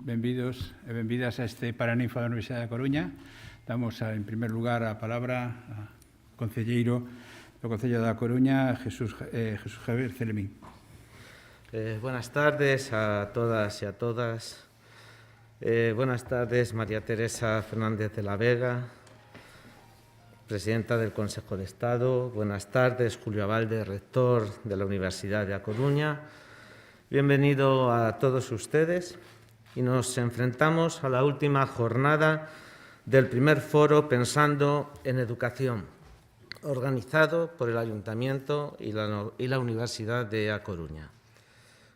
benvidos e benvidas a este Paraninfo da Universidade da Coruña. Damos, en primer lugar, a palabra ao concelleiro do Concello da Coruña, Jesús Javier Celemín. Buenas tardes a todas y a todas. Buenas tardes, María Teresa Fernández de la Vega, presidenta del Consejo de Estado. Buenas tardes, Julio Abalde, rector de la Universidad de A Coruña. Bienvenido a todos ustedes y nos enfrentamos a la última jornada del primer foro Pensando en Educación, organizado por el Ayuntamiento y la Universidad de A Coruña.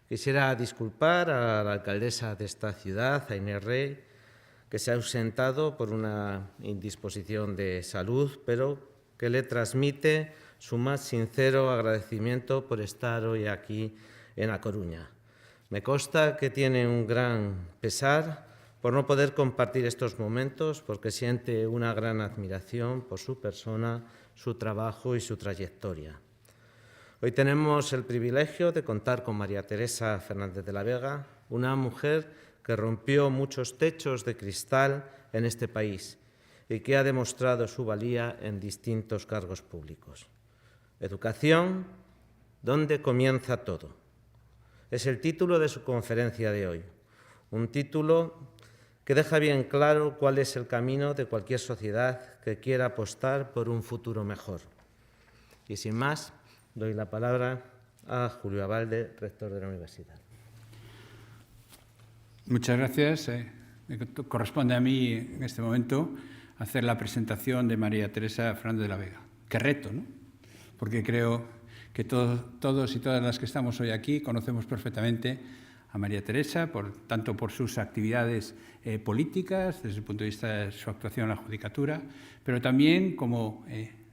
Quisiera disculpar a la alcaldesa de esta ciudad, a Inés Rey, que se ha ausentado por una indisposición de salud, pero que le transmite su más sincero agradecimiento por estar hoy aquí en A Coruña. Me consta que tiene un gran pesar por no poder compartir estos momentos, porque siente una gran admiración por su persona, su trabajo y su trayectoria. Hoy tenemos el privilegio de contar con María Teresa Fernández de la Vega, una mujer que rompió muchos techos de cristal en este país y que ha demostrado su valía en distintos cargos públicos. Educación, ¿dónde comienza todo? Es el título de su conferencia de hoy, un título que deja bien claro cuál es el camino de cualquier sociedad que quiera apostar por un futuro mejor. Y sin más, doy la palabra a Julio Abalde, rector de la universidad. Muchas gracias. Me corresponde a mí en este momento hacer la presentación de María Teresa Fernández de la Vega. Qué reto, ¿no? Porque creo que todos y todas las que estamos hoy aquí conocemos perfectamente a María Teresa, tanto por sus actividades políticas, desde el punto de vista de su actuación en la Judicatura, pero también como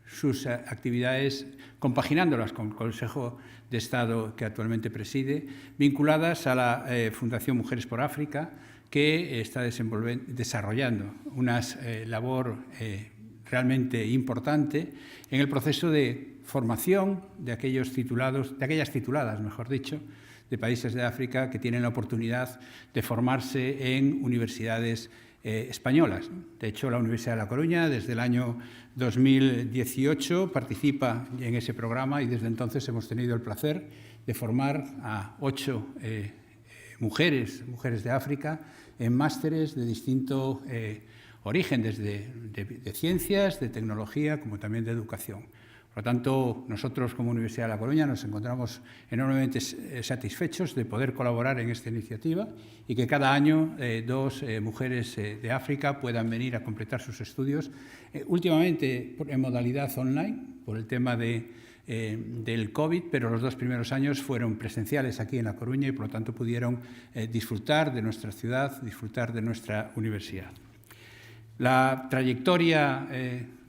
sus actividades, compaginándolas con el Consejo de Estado que actualmente preside, vinculadas a la Fundación Mujeres por África, que está desarrollando una labor realmente importante en el proceso de formación de aquellas tituladas, mejor dicho, de países de África que tienen la oportunidad de formarse en universidades españolas. De hecho, la Universidad de La Coruña, desde el año 2018, participa en ese programa y desde entonces hemos tenido el placer de formar a 8 mujeres de África en másteres de distinto origen, desde de ciencias, de tecnología, como también de educación. Por lo tanto, nosotros como Universidad de La Coruña nos encontramos enormemente satisfechos de poder colaborar en esta iniciativa y que cada año 2 mujeres de África puedan venir a completar sus estudios, últimamente en modalidad online, por el tema del COVID, pero los 2 primeros años fueron presenciales aquí en La Coruña y por lo tanto pudieron disfrutar de nuestra ciudad, disfrutar de nuestra universidad. La trayectoria,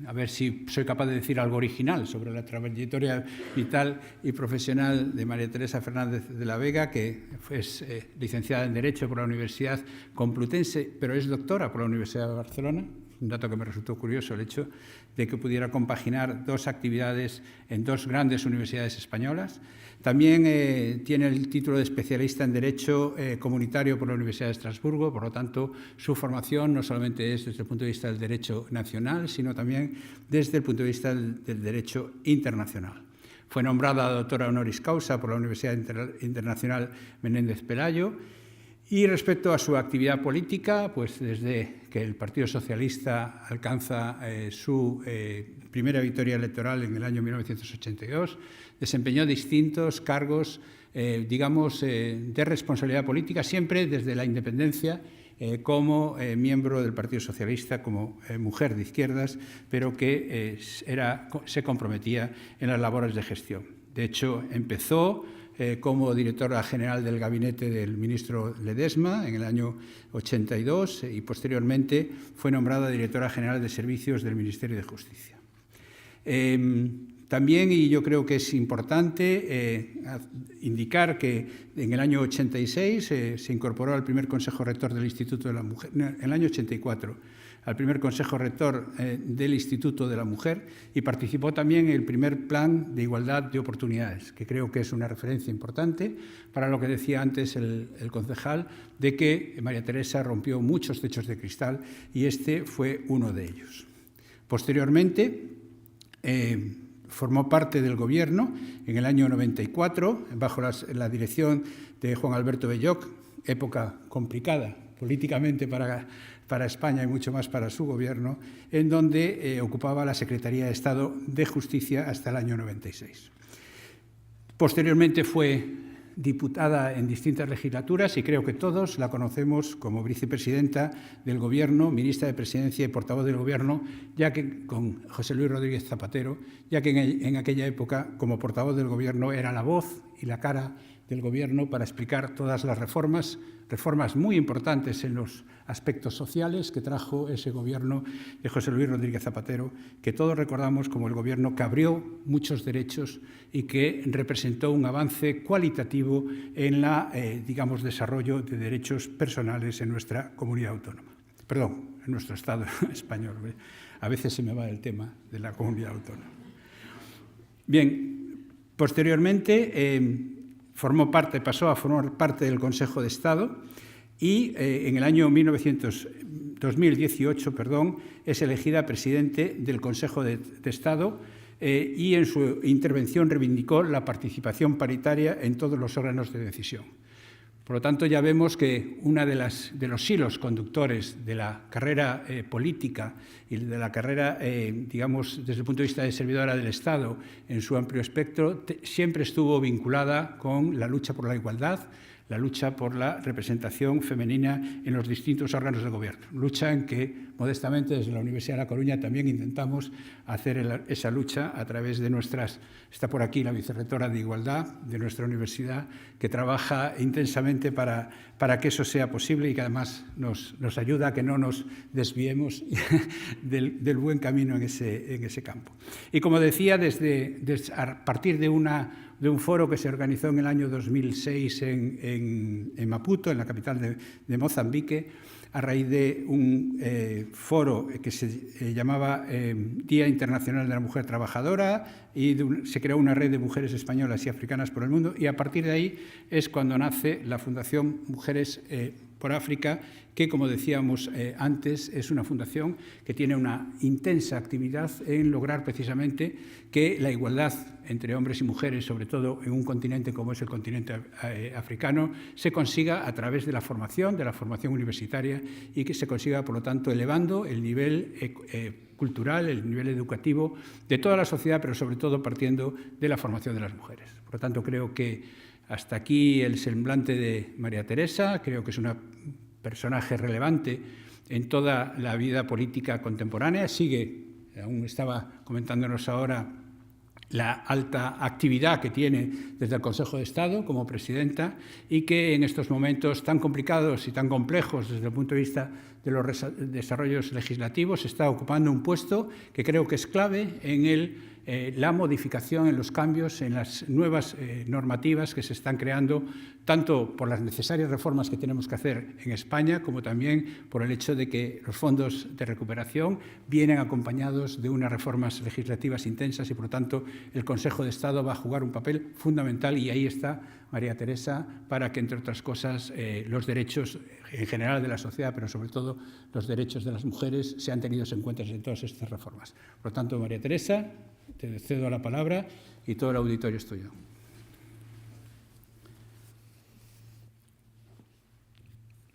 a ver si soy capaz de decir algo original sobre la trayectoria vital y profesional de María Teresa Fernández de la Vega, que es licenciada en Derecho por la Universidad Complutense, pero es doctora por la Universidad de Barcelona. Un dato que me resultó curioso, el hecho de que pudiera compaginar 2 actividades en 2 grandes universidades españolas. También tiene el título de especialista en Derecho Comunitario por la Universidad de Estrasburgo, por lo tanto, su formación no solamente es desde el punto de vista del derecho nacional, sino también desde el punto de vista del derecho internacional. Fue nombrada doctora honoris causa por la Universidad Internacional Menéndez Pelayo. Y respecto a su actividad política, pues desde que el Partido Socialista alcanza su primera victoria electoral en el año 1982, desempeñó distintos cargos, de responsabilidad política, siempre desde la independencia, como miembro del Partido Socialista, como mujer de izquierdas, pero que se comprometía en las labores de gestión. De hecho, empezó como directora general del gabinete del ministro Ledesma en el año 82 y posteriormente fue nombrada directora general de servicios del Ministerio de Justicia. También, y yo creo que es importante indicar que en el año 86 se incorporó al primer Consejo Rector del Instituto de la Mujer, en el año 84, al primer Consejo Rector del Instituto de la Mujer, y participó también en el primer Plan de Igualdad de Oportunidades, que creo que es una referencia importante para lo que decía antes el concejal, de que María Teresa rompió muchos techos de cristal y este fue uno de ellos. Posteriormente, formó parte del Gobierno en el año 94, bajo la dirección de Juan Alberto Belloc, época complicada políticamente para España y mucho más para su Gobierno, en donde ocupaba la Secretaría de Estado de Justicia hasta el año 96. Posteriormente fue diputada en distintas legislaturas y creo que todos la conocemos como vicepresidenta del Gobierno, ministra de Presidencia y portavoz del Gobierno, ya que con José Luis Rodríguez Zapatero, ya que en aquella época, como portavoz del Gobierno, era la voz y la cara del Gobierno para explicar todas las reformas muy importantes en los aspectos sociales que trajo ese Gobierno de José Luis Rodríguez Zapatero, que todos recordamos como el Gobierno que abrió muchos derechos y que representó un avance cualitativo en el desarrollo de derechos personales en nuestra comunidad autónoma. Perdón, en nuestro Estado español. A veces se me va el tema de la comunidad autónoma. Bien, posteriormente pasó a formar parte del Consejo de Estado y en el año 2018 es elegida presidente del Consejo de Estado y en su intervención reivindicó la participación paritaria en todos los órganos de decisión. Por lo tanto, ya vemos que uno de los hilos conductores de la carrera política y de la carrera, desde el punto de vista de servidora del Estado en su amplio espectro, siempre estuvo vinculada con la lucha por la igualdad, la lucha por la representación femenina en los distintos órganos de gobierno. Lucha en que, modestamente, desde la Universidad de La Coruña también intentamos hacer esa lucha a través de está por aquí la vicerrectora de Igualdad de nuestra universidad, que trabaja intensamente para que eso sea posible y que además nos ayuda a que no nos desviemos del buen camino en ese campo. Y como decía, a partir de un foro que se organizó en el año 2006 en Maputo, en la capital de Mozambique, a raíz de un foro que se llamaba Día Internacional de la Mujer Trabajadora, y se creó una red de mujeres españolas y africanas por el mundo, y a partir de ahí es cuando nace la Fundación Mujeres por África, que, como decíamos antes, es una fundación que tiene una intensa actividad en lograr precisamente que la igualdad entre hombres y mujeres, sobre todo en un continente como es el continente africano, se consiga a través de la formación universitaria y que se consiga, por lo tanto, elevando el nivel cultural, el nivel educativo de toda la sociedad, pero sobre todo partiendo de la formación de las mujeres. Por lo tanto, creo que hasta aquí el semblante de María Teresa. Creo que es un personaje relevante en toda la vida política contemporánea. Aún estaba comentándonos ahora, la alta actividad que tiene desde el Consejo de Estado como presidenta y que en estos momentos tan complicados y tan complejos desde el punto de vista de los desarrollos legislativos está ocupando un puesto que creo que es clave en la modificación, en los cambios, en las nuevas normativas que se están creando, tanto por las necesarias reformas que tenemos que hacer en España, como también por el hecho de que los fondos de recuperación vienen acompañados de unas reformas legislativas intensas y, por lo tanto, el Consejo de Estado va a jugar un papel fundamental y ahí está María Teresa para que, entre otras cosas, los derechos en general de la sociedad, pero sobre todo los derechos de las mujeres, sean tenidos en cuenta en todas estas reformas. Por lo tanto, María Teresa, te cedo la palabra y todo el auditorio es tuyo.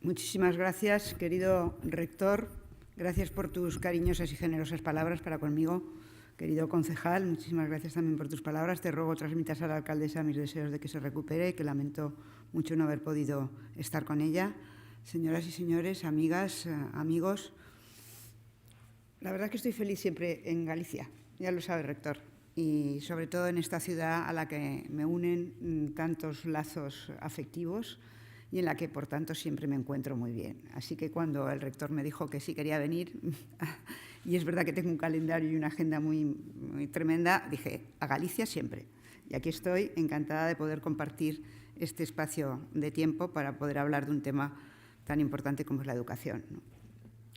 Muchísimas gracias, querido rector. Gracias por tus cariñosas y generosas palabras para conmigo. Querido concejal, muchísimas gracias también por tus palabras. Te ruego transmitas a la alcaldesa mis deseos de que se recupere, que lamento mucho no haber podido estar con ella. Señoras y señores, amigas, amigos, la verdad es que estoy feliz siempre en Galicia, ya lo sabe, rector, y sobre todo en esta ciudad a la que me unen tantos lazos afectivos y en la que, por tanto, siempre me encuentro muy bien. Así que cuando el rector me dijo que sí quería venir, y es verdad que tengo un calendario y una agenda muy tremenda, dije, a Galicia siempre. Y aquí estoy encantada de poder compartir este espacio de tiempo para poder hablar de un tema tan importante como es la educación, ¿no?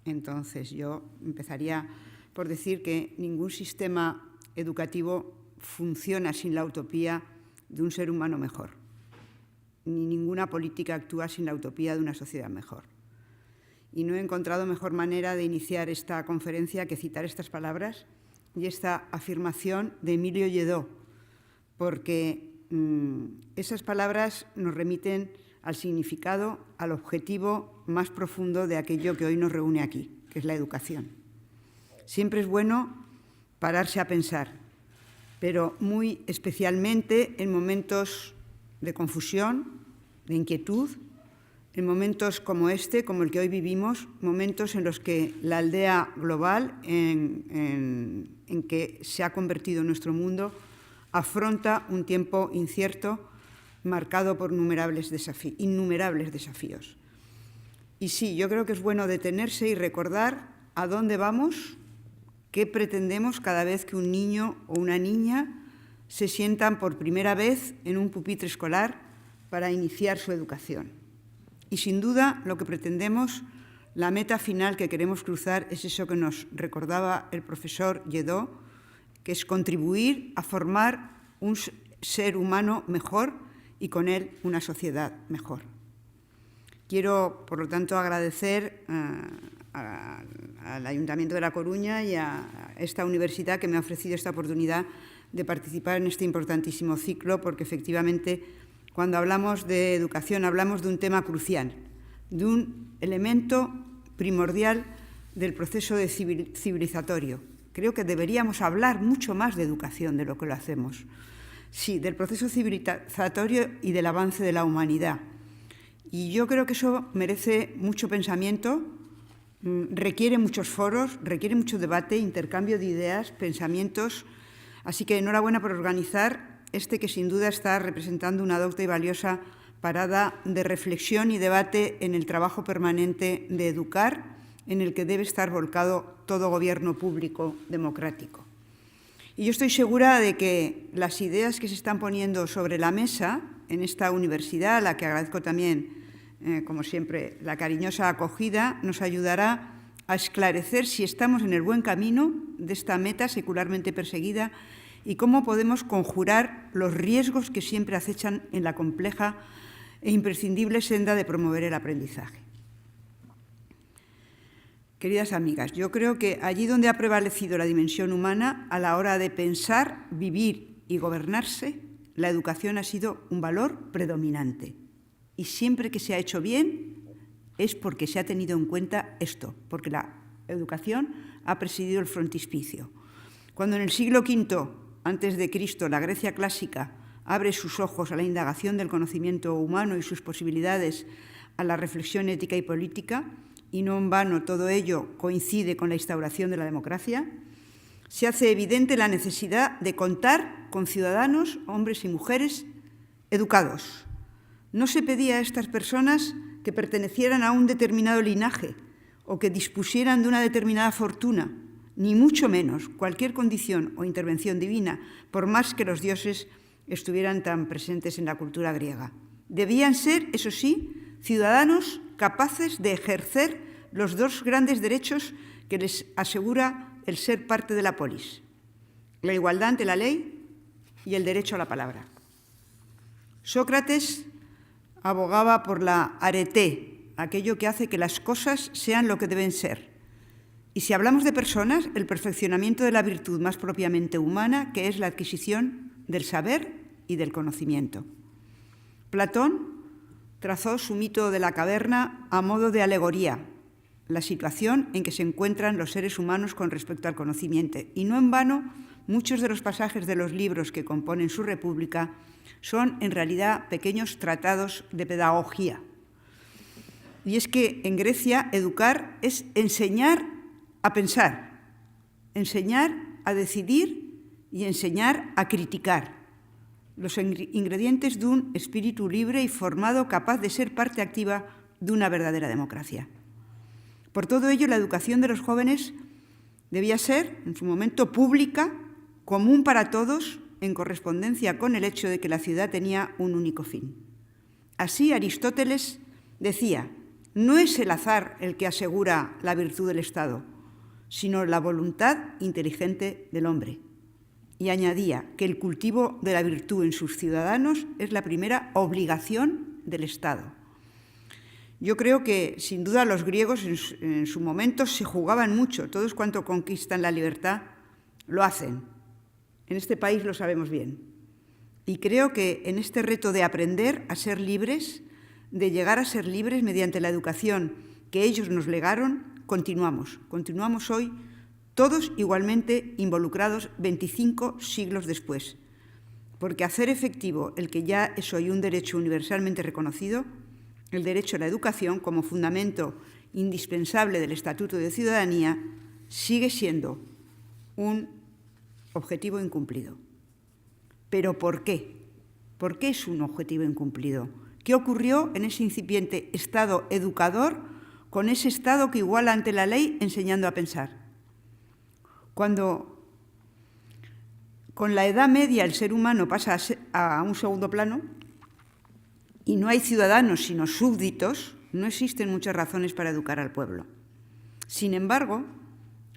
Entonces, yo empezaría por decir que ningún sistema educativo funciona sin la utopía de un ser humano mejor, ni ninguna política actúa sin la utopía de una sociedad mejor. Y no he encontrado mejor manera de iniciar esta conferencia que citar estas palabras y esta afirmación de Emilio Lledó, porque esas palabras nos remiten al significado, al objetivo más profundo de aquello que hoy nos reúne aquí, que es la educación. Siempre es bueno pararse a pensar, pero muy especialmente en momentos de confusión, de inquietud, en momentos como este, como el que hoy vivimos, momentos en los que la aldea global en que se ha convertido nuestro mundo afronta un tiempo incierto marcado por innumerables desafíos. Y sí, yo creo que es bueno detenerse y recordar a dónde vamos, qué pretendemos cada vez que un niño o una niña se sientan por primera vez en un pupitre escolar para iniciar su educación. Y sin duda lo que pretendemos, la meta final que queremos cruzar es eso que nos recordaba el profesor Lledó, que es contribuir a formar un ser humano mejor y con él una sociedad mejor. Quiero, por lo tanto, agradecer al Ayuntamiento de La Coruña y a esta universidad que me ha ofrecido esta oportunidad de participar en este importantísimo ciclo, porque efectivamente cuando hablamos de educación hablamos de un tema crucial, de un elemento primordial del proceso civilizatorio. Creo que deberíamos hablar mucho más de educación de lo que lo hacemos. Sí, del proceso civilizatorio y del avance de la humanidad. Y yo creo que eso merece mucho pensamiento, requiere muchos foros, requiere mucho debate, intercambio de ideas, pensamientos. Así que enhorabuena por organizar que sin duda está representando una docta y valiosa parada de reflexión y debate en el trabajo permanente de educar, en el que debe estar volcado todo gobierno público democrático. Y yo estoy segura de que las ideas que se están poniendo sobre la mesa en esta universidad, a la que agradezco también, como siempre, la cariñosa acogida, nos ayudará a esclarecer si estamos en el buen camino de esta meta secularmente perseguida y cómo podemos conjurar los riesgos que siempre acechan en la compleja e imprescindible senda de promover el aprendizaje. Queridas amigas, yo creo que allí donde ha prevalecido la dimensión humana a la hora de pensar, vivir y gobernarse, la educación ha sido un valor predominante. Y siempre que se ha hecho bien es porque se ha tenido en cuenta esto, porque la educación ha presidido el frontispicio. Cuando en el siglo V antes de Cristo la Grecia clásica abre sus ojos a la indagación del conocimiento humano y sus posibilidades a la reflexión ética y política, y no en vano todo ello coincide con la instauración de la democracia, se hace evidente la necesidad de contar con ciudadanos, hombres y mujeres, educados. No se pedía a estas personas que pertenecieran a un determinado linaje o que dispusieran de una determinada fortuna, ni mucho menos cualquier condición o intervención divina, por más que los dioses estuvieran tan presentes en la cultura griega. Debían ser, eso sí, ciudadanos capaces de ejercer los dos grandes derechos que les asegura el ser parte de la polis: la igualdad ante la ley y el derecho a la palabra. Sócrates abogaba por la arete, aquello que hace que las cosas sean lo que deben ser. Y si hablamos de personas, el perfeccionamiento de la virtud más propiamente humana, que es la adquisición del saber y del conocimiento. Platón trazó su mito de la caverna a modo de alegoría, la situación en que se encuentran los seres humanos con respecto al conocimiento. Y no en vano, muchos de los pasajes de los libros que componen su República son en realidad pequeños tratados de pedagogía. Y es que en Grecia educar es enseñar a pensar, enseñar a decidir y enseñar a criticar. los ingredientes de un espíritu libre y formado capaz de ser parte activa de una verdadera democracia. Por todo ello, la educación de los jóvenes debía ser, en su momento, pública, común para todos, en correspondencia con el hecho de que la ciudad tenía un único fin. Así, Aristóteles decía: no es el azar el que asegura la virtud del Estado, sino la voluntad inteligente del hombre. Y añadía que el cultivo de la virtud en sus ciudadanos es la primera obligación del Estado. Yo creo que, sin duda, los griegos en su momento se jugaban mucho. Todos cuanto conquistan la libertad lo hacen. En este país lo sabemos bien. Y creo que en este reto de aprender a ser libres, de llegar a ser libres mediante la educación que ellos nos legaron, continuamos hoy, todos igualmente involucrados 25 siglos después. Porque hacer efectivo el que ya es hoy un derecho universalmente reconocido, el derecho a la educación como fundamento indispensable del Estatuto de Ciudadanía, sigue siendo un objetivo incumplido. ¿Pero por qué? ¿Por qué es un objetivo incumplido? ¿Qué ocurrió en ese incipiente Estado educador con ese Estado que iguala ante la ley enseñando a pensar? Cuando con la Edad Media el ser humano pasa a un segundo plano y no hay ciudadanos sino súbditos, no existen muchas razones para educar al pueblo. Sin embargo,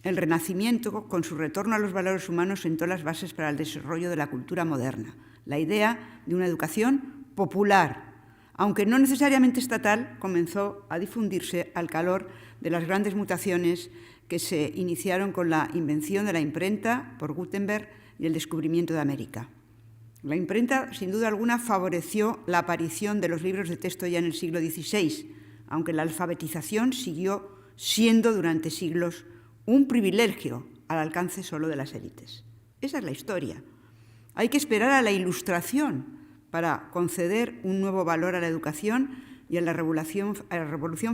el Renacimiento, con su retorno a los valores humanos, sentó las bases para el desarrollo de la cultura moderna, la idea de una educación popular, aunque no necesariamente estatal, comenzó a difundirse al calor de las grandes mutaciones que se iniciaron con la invención de la imprenta por Gutenberg y el descubrimiento de América. La imprenta, sin duda alguna, favoreció la aparición de los libros de texto ya en el siglo XVI, aunque la alfabetización siguió siendo durante siglos un privilegio al alcance solo de las élites. Esa es la historia. Hay que esperar a la Ilustración para conceder un nuevo valor a la educación y a la Revolución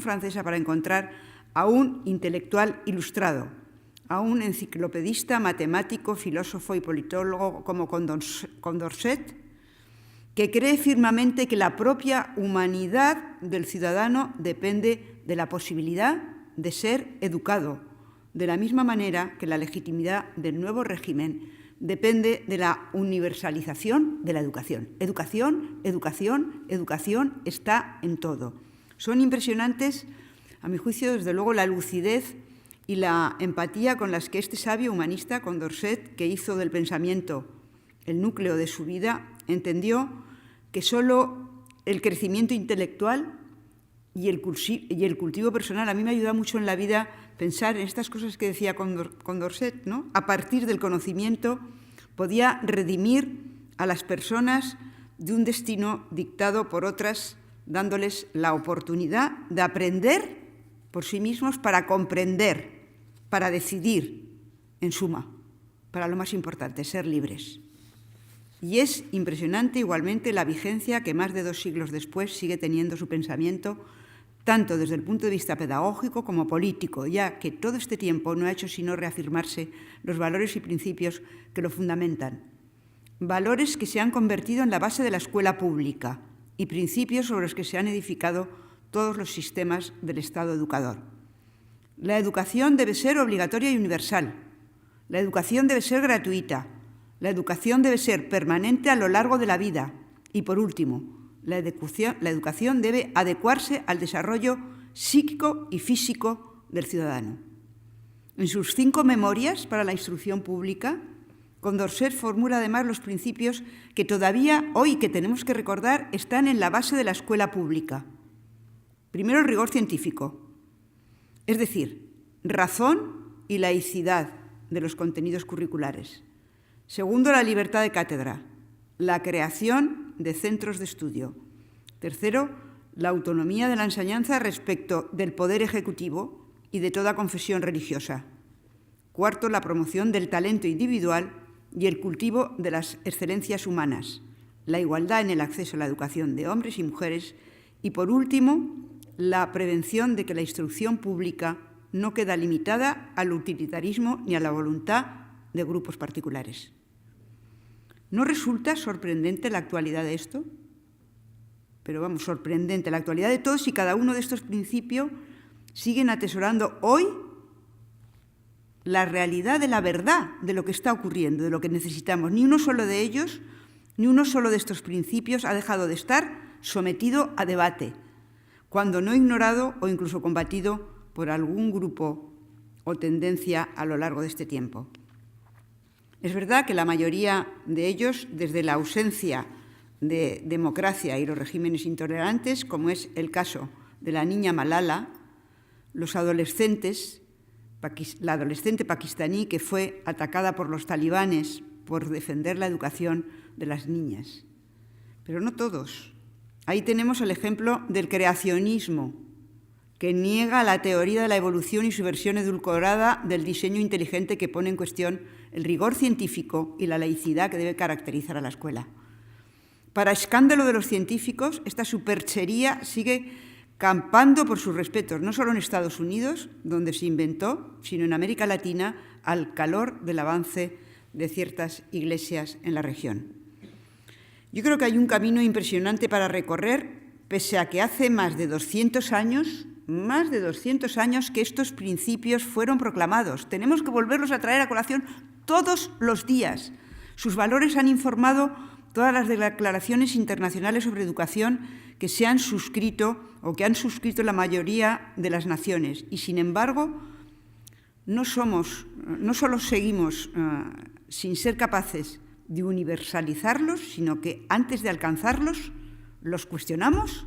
Francesa para encontrar a un intelectual ilustrado, a un enciclopedista, matemático, filósofo y politólogo como Condorcet, que cree firmemente que la propia humanidad del ciudadano depende de la posibilidad de ser educado, de la misma manera que la legitimidad del nuevo régimen depende de la universalización de la educación. Educación, educación, educación está en todo. Son impresionantes, a mi juicio, desde luego, la lucidez y la empatía con las que este sabio humanista, Condorcet, que hizo del pensamiento el núcleo de su vida, entendió que solo el crecimiento intelectual y el cultivo personal, a mí me ayuda mucho en la vida pensar en estas cosas que decía Condorcet, ¿no? A partir del conocimiento podía redimir a las personas de un destino dictado por otras, dándoles la oportunidad de aprender por sí mismos para comprender, para decidir, en suma, para lo más importante, ser libres. Y es impresionante igualmente la vigencia que más de 2 siglos después sigue teniendo su pensamiento, tanto desde el punto de vista pedagógico como político, ya que todo este tiempo no ha hecho sino reafirmarse los valores y principios que lo fundamentan. Valores que se han convertido en la base de la escuela pública y principios sobre los que se han edificado todos los sistemas del Estado educador. La educación debe ser obligatoria y universal. La educación debe ser gratuita. La educación debe ser permanente a lo largo de la vida. Y, por último, la educación debe adecuarse al desarrollo psíquico y físico del ciudadano. En sus 5 memorias para la instrucción pública, Condorcet formula además los principios que todavía hoy, que tenemos que recordar, están en la base de la escuela pública. Primero, el rigor científico, es decir, razón y laicidad de los contenidos curriculares. Segundo, la libertad de cátedra, la creación de centros de estudio. Tercero, la autonomía de la enseñanza respecto del poder ejecutivo y de toda confesión religiosa. Cuarto, la promoción del talento individual y el cultivo de las excelencias humanas, la igualdad en el acceso a la educación de hombres y mujeres y, por último, la prevención de que la instrucción pública no queda limitada al utilitarismo ni a la voluntad de grupos particulares. ¿No resulta sorprendente la actualidad de esto? Pero vamos, sorprendente. La actualidad de todos y cada uno de estos principios siguen atesorando hoy la realidad de la verdad de lo que está ocurriendo, de lo que necesitamos. Ni uno solo de ellos, ni uno solo de estos principios ha dejado de estar sometido a debate, cuando no ignorado o incluso combatido por algún grupo o tendencia a lo largo de este tiempo. Es verdad que la mayoría de ellos, desde la ausencia de democracia y los regímenes intolerantes, como es el caso de la niña Malala, los adolescentes, la adolescente pakistaní que fue atacada por los talibanes por defender la educación de las niñas. Pero no todos. Ahí tenemos el ejemplo del creacionismo, que niega la teoría de la evolución y su versión edulcorada del diseño inteligente que pone en cuestión el rigor científico y la laicidad que debe caracterizar a la escuela. Para escándalo de los científicos, esta superchería sigue campando por sus respetos, no solo en Estados Unidos, donde se inventó, sino en América Latina, al calor del avance de ciertas iglesias en la región. Yo creo que hay un camino impresionante para recorrer, pese a que hace más de 200 años que estos principios fueron proclamados. Tenemos que volverlos a traer a colación todos los días. Sus valores han informado todas las declaraciones internacionales sobre educación que se han suscrito o que han suscrito la mayoría de las naciones. Y, sin embargo, no solo seguimos sin ser capaces de universalizarlos, sino que antes de alcanzarlos, los cuestionamos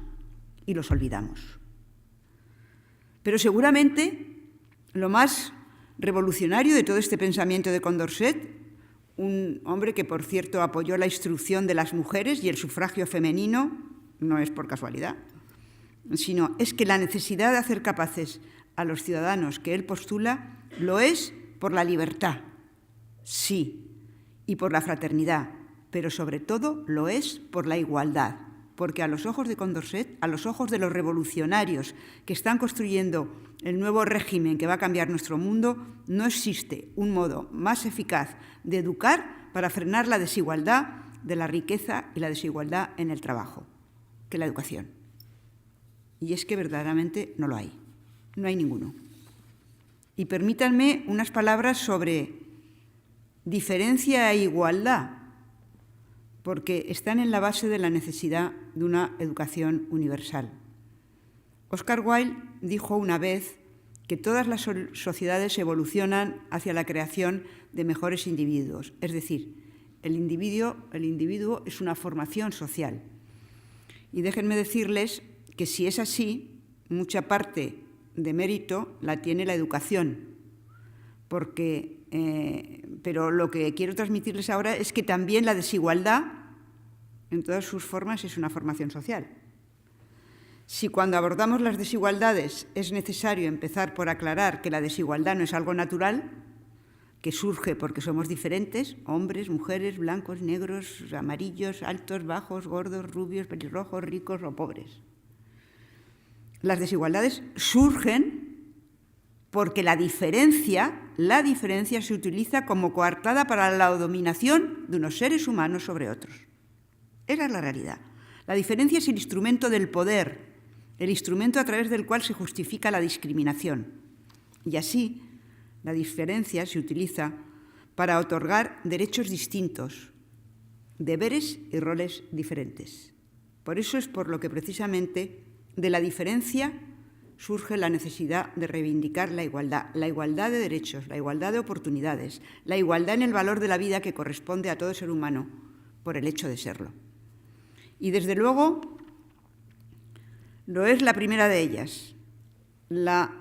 y los olvidamos. Pero seguramente lo más revolucionario de todo este pensamiento de Condorcet, un hombre que, por cierto, apoyó la instrucción de las mujeres y el sufragio femenino, no es por casualidad, sino es que la necesidad de hacer capaces a los ciudadanos que él postula lo es por la libertad, sí, y por la fraternidad, pero sobre todo lo es por la igualdad, porque a los ojos de Condorcet, a los ojos de los revolucionarios que están construyendo el nuevo régimen que va a cambiar nuestro mundo, no existe un modo más eficaz de educar para frenar la desigualdad de la riqueza y la desigualdad en el trabajo que la educación. Y es que verdaderamente no lo hay, no hay ninguno. Y permítanme unas palabras sobre diferencia e igualdad, porque están en la base de la necesidad de una educación universal. Oscar Wilde dijo una vez que todas las sociedades evolucionan hacia la creación de mejores individuos, es decir, el individuo es una formación social. Y déjenme decirles que si es así, mucha parte de mérito la tiene la educación, pero lo que quiero transmitirles ahora es que también la desigualdad, en todas sus formas, es una formación social. Si cuando abordamos las desigualdades es necesario empezar por aclarar que la desigualdad no es algo natural, que surge porque somos diferentes, hombres, mujeres, blancos, negros, amarillos, altos, bajos, gordos, rubios, pelirrojos, ricos o pobres. Las desigualdades surgen porque la diferencia se utiliza como coartada para la dominación de unos seres humanos sobre otros. Esa es la realidad. La diferencia es el instrumento del poder, el instrumento a través del cual se justifica la discriminación. Y así, la diferencia se utiliza para otorgar derechos distintos, deberes y roles diferentes. Por eso es por lo que precisamente de la diferencia surge la necesidad de reivindicar la igualdad de derechos, la igualdad de oportunidades, la igualdad en el valor de la vida que corresponde a todo ser humano por el hecho de serlo. Y desde luego lo es la primera de ellas, la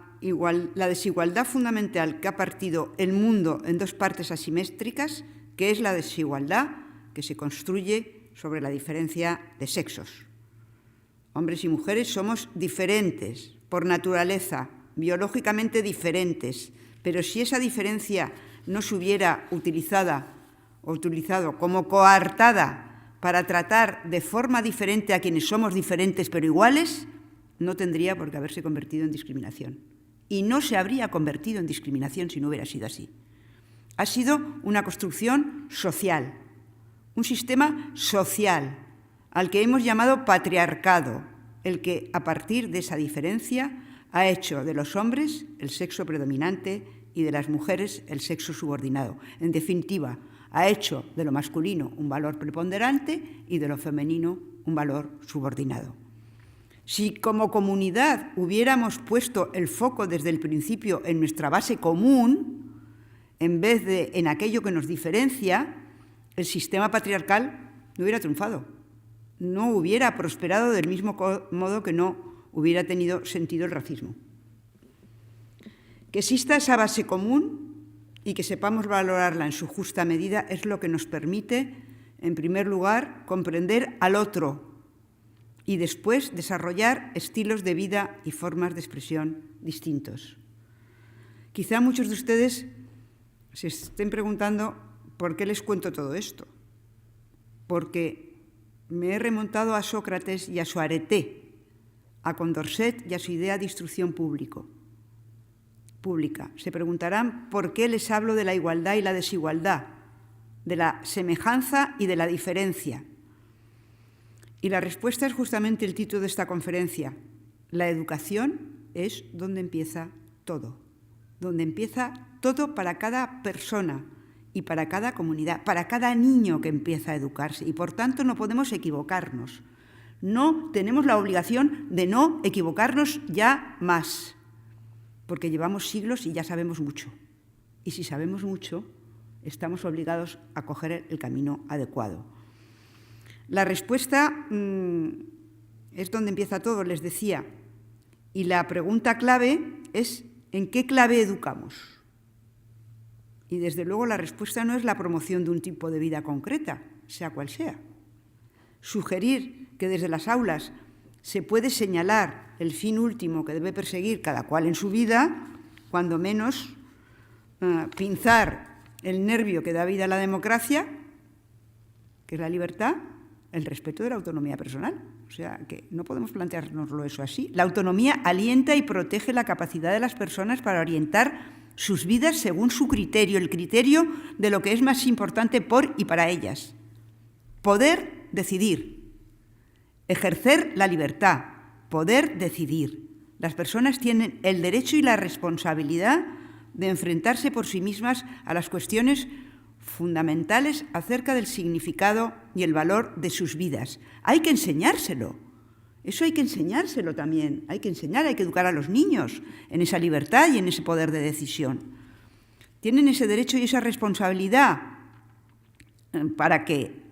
desigualdad fundamental que ha partido el mundo en dos partes asimétricas, que es la desigualdad que se construye sobre la diferencia de sexos. Hombres y mujeres somos diferentes por naturaleza, biológicamente diferentes, pero si esa diferencia no se hubiera utilizado como coartada para tratar de forma diferente a quienes somos diferentes pero iguales, no tendría por qué haberse convertido en discriminación. Y no se habría convertido en discriminación si no hubiera sido así. Ha sido una construcción social un sistema social al que hemos llamado patriarcado, el que, a partir de esa diferencia, ha hecho de los hombres el sexo predominante y de las mujeres el sexo subordinado. En definitiva, ha hecho de lo masculino un valor preponderante y de lo femenino un valor subordinado. Si como comunidad hubiéramos puesto el foco desde el principio en nuestra base común, en vez de en aquello que nos diferencia, el sistema patriarcal no hubiera triunfado, no hubiera prosperado del mismo modo que no hubiera tenido sentido el racismo. Que exista esa base común y que sepamos valorarla en su justa medida es lo que nos permite, en primer lugar, comprender al otro y después desarrollar estilos de vida y formas de expresión distintos. Quizá muchos de ustedes se estén preguntando por qué les cuento todo esto. Porque me he remontado a Sócrates y a su arete, a Condorcet y a su idea de instrucción pública. Se preguntarán por qué les hablo de la igualdad y la desigualdad, de la semejanza y de la diferencia. Y la respuesta es justamente el título de esta conferencia. La educación es donde empieza todo para cada persona y para cada comunidad, para cada niño que empieza a educarse. Y por tanto no podemos equivocarnos. No tenemos la obligación de no equivocarnos ya más, porque llevamos siglos y ya sabemos mucho. Y si sabemos mucho, estamos obligados a coger el camino adecuado. La respuesta es donde empieza todo, les decía. Y la pregunta clave es ¿en qué clave educamos? Y desde luego la respuesta no es la promoción de un tipo de vida concreta, sea cual sea. Sugerir que desde las aulas se puede señalar el fin último que debe perseguir cada cual en su vida, cuando menos pinzar el nervio que da vida a la democracia, que es la libertad, el respeto de la autonomía personal. O sea, que no podemos planteárnoslo eso así. La autonomía alienta y protege la capacidad de las personas para orientar sus vidas según su criterio, el criterio de lo que es más importante por y para ellas. Poder decidir, ejercer la libertad, poder decidir. Las personas tienen el derecho y la responsabilidad de enfrentarse por sí mismas a las cuestiones fundamentales acerca del significado y el valor de sus vidas. Hay que enseñárselo. Eso hay que enseñárselo también. Hay que enseñar, hay que educar a los niños en esa libertad y en ese poder de decisión. Tienen ese derecho y esa responsabilidad para que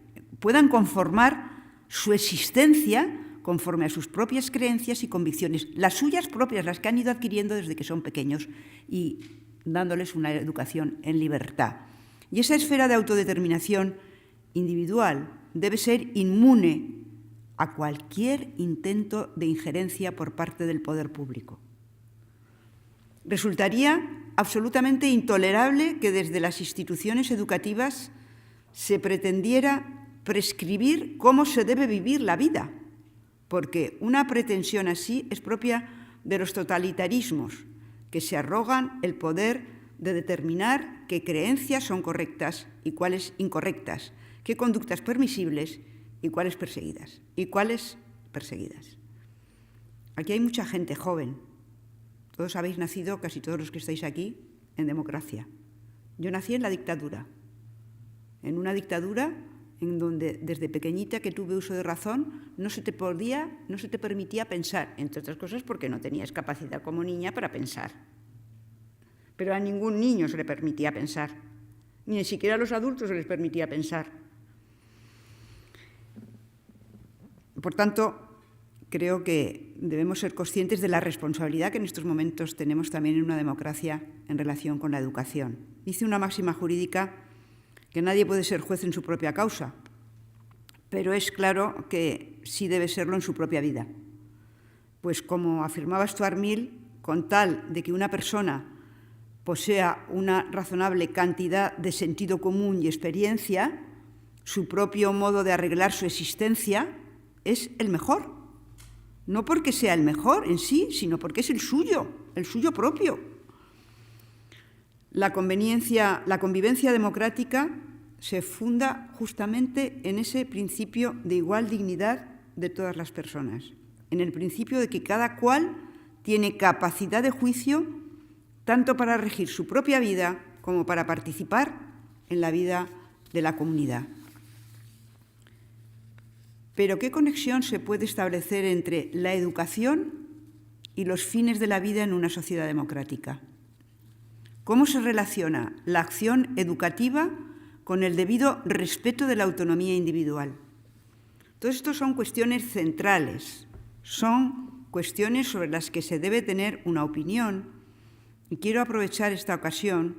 puedan conformar su existencia conforme a sus propias creencias y convicciones, las suyas propias, las que han ido adquiriendo desde que son pequeños y dándoles una educación en libertad. Y esa esfera de autodeterminación individual debe ser inmune a cualquier intento de injerencia por parte del poder público. Resultaría absolutamente intolerable que desde las instituciones educativas se pretendiera prescribir cómo se debe vivir la vida, porque una pretensión así es propia de los totalitarismos, que se arrogan el poder de determinar qué creencias son correctas y cuáles incorrectas, qué conductas permisibles y cuáles perseguidas. Aquí hay mucha gente joven. Todos habéis nacido, casi todos los que estáis aquí, en democracia. Yo nací en la dictadura, en una dictadura en donde desde pequeñita que tuve uso de razón no se te permitía pensar, entre otras cosas porque no tenías capacidad como niña para pensar. Pero a ningún niño se le permitía pensar, ni siquiera a los adultos se les permitía pensar. Por tanto, creo que debemos ser conscientes de la responsabilidad que en estos momentos tenemos también en una democracia en relación con la educación. Dice una máxima jurídica que nadie puede ser juez en su propia causa, pero es claro que sí debe serlo en su propia vida. Pues como afirmaba Stuart Mill, con tal de que una persona posea una razonable cantidad de sentido común y experiencia, su propio modo de arreglar su existencia es el mejor. No porque sea el mejor en sí, sino porque es el suyo propio. La convivencia democrática se funda justamente en ese principio de igual dignidad de todas las personas, en el principio de que cada cual tiene capacidad de juicio tanto para regir su propia vida como para participar en la vida de la comunidad. Pero ¿qué conexión se puede establecer entre la educación y los fines de la vida en una sociedad democrática? ¿Cómo se relaciona la acción educativa con el debido respeto de la autonomía individual? Todo esto son cuestiones centrales, son cuestiones sobre las que se debe tener una opinión, y quiero aprovechar esta ocasión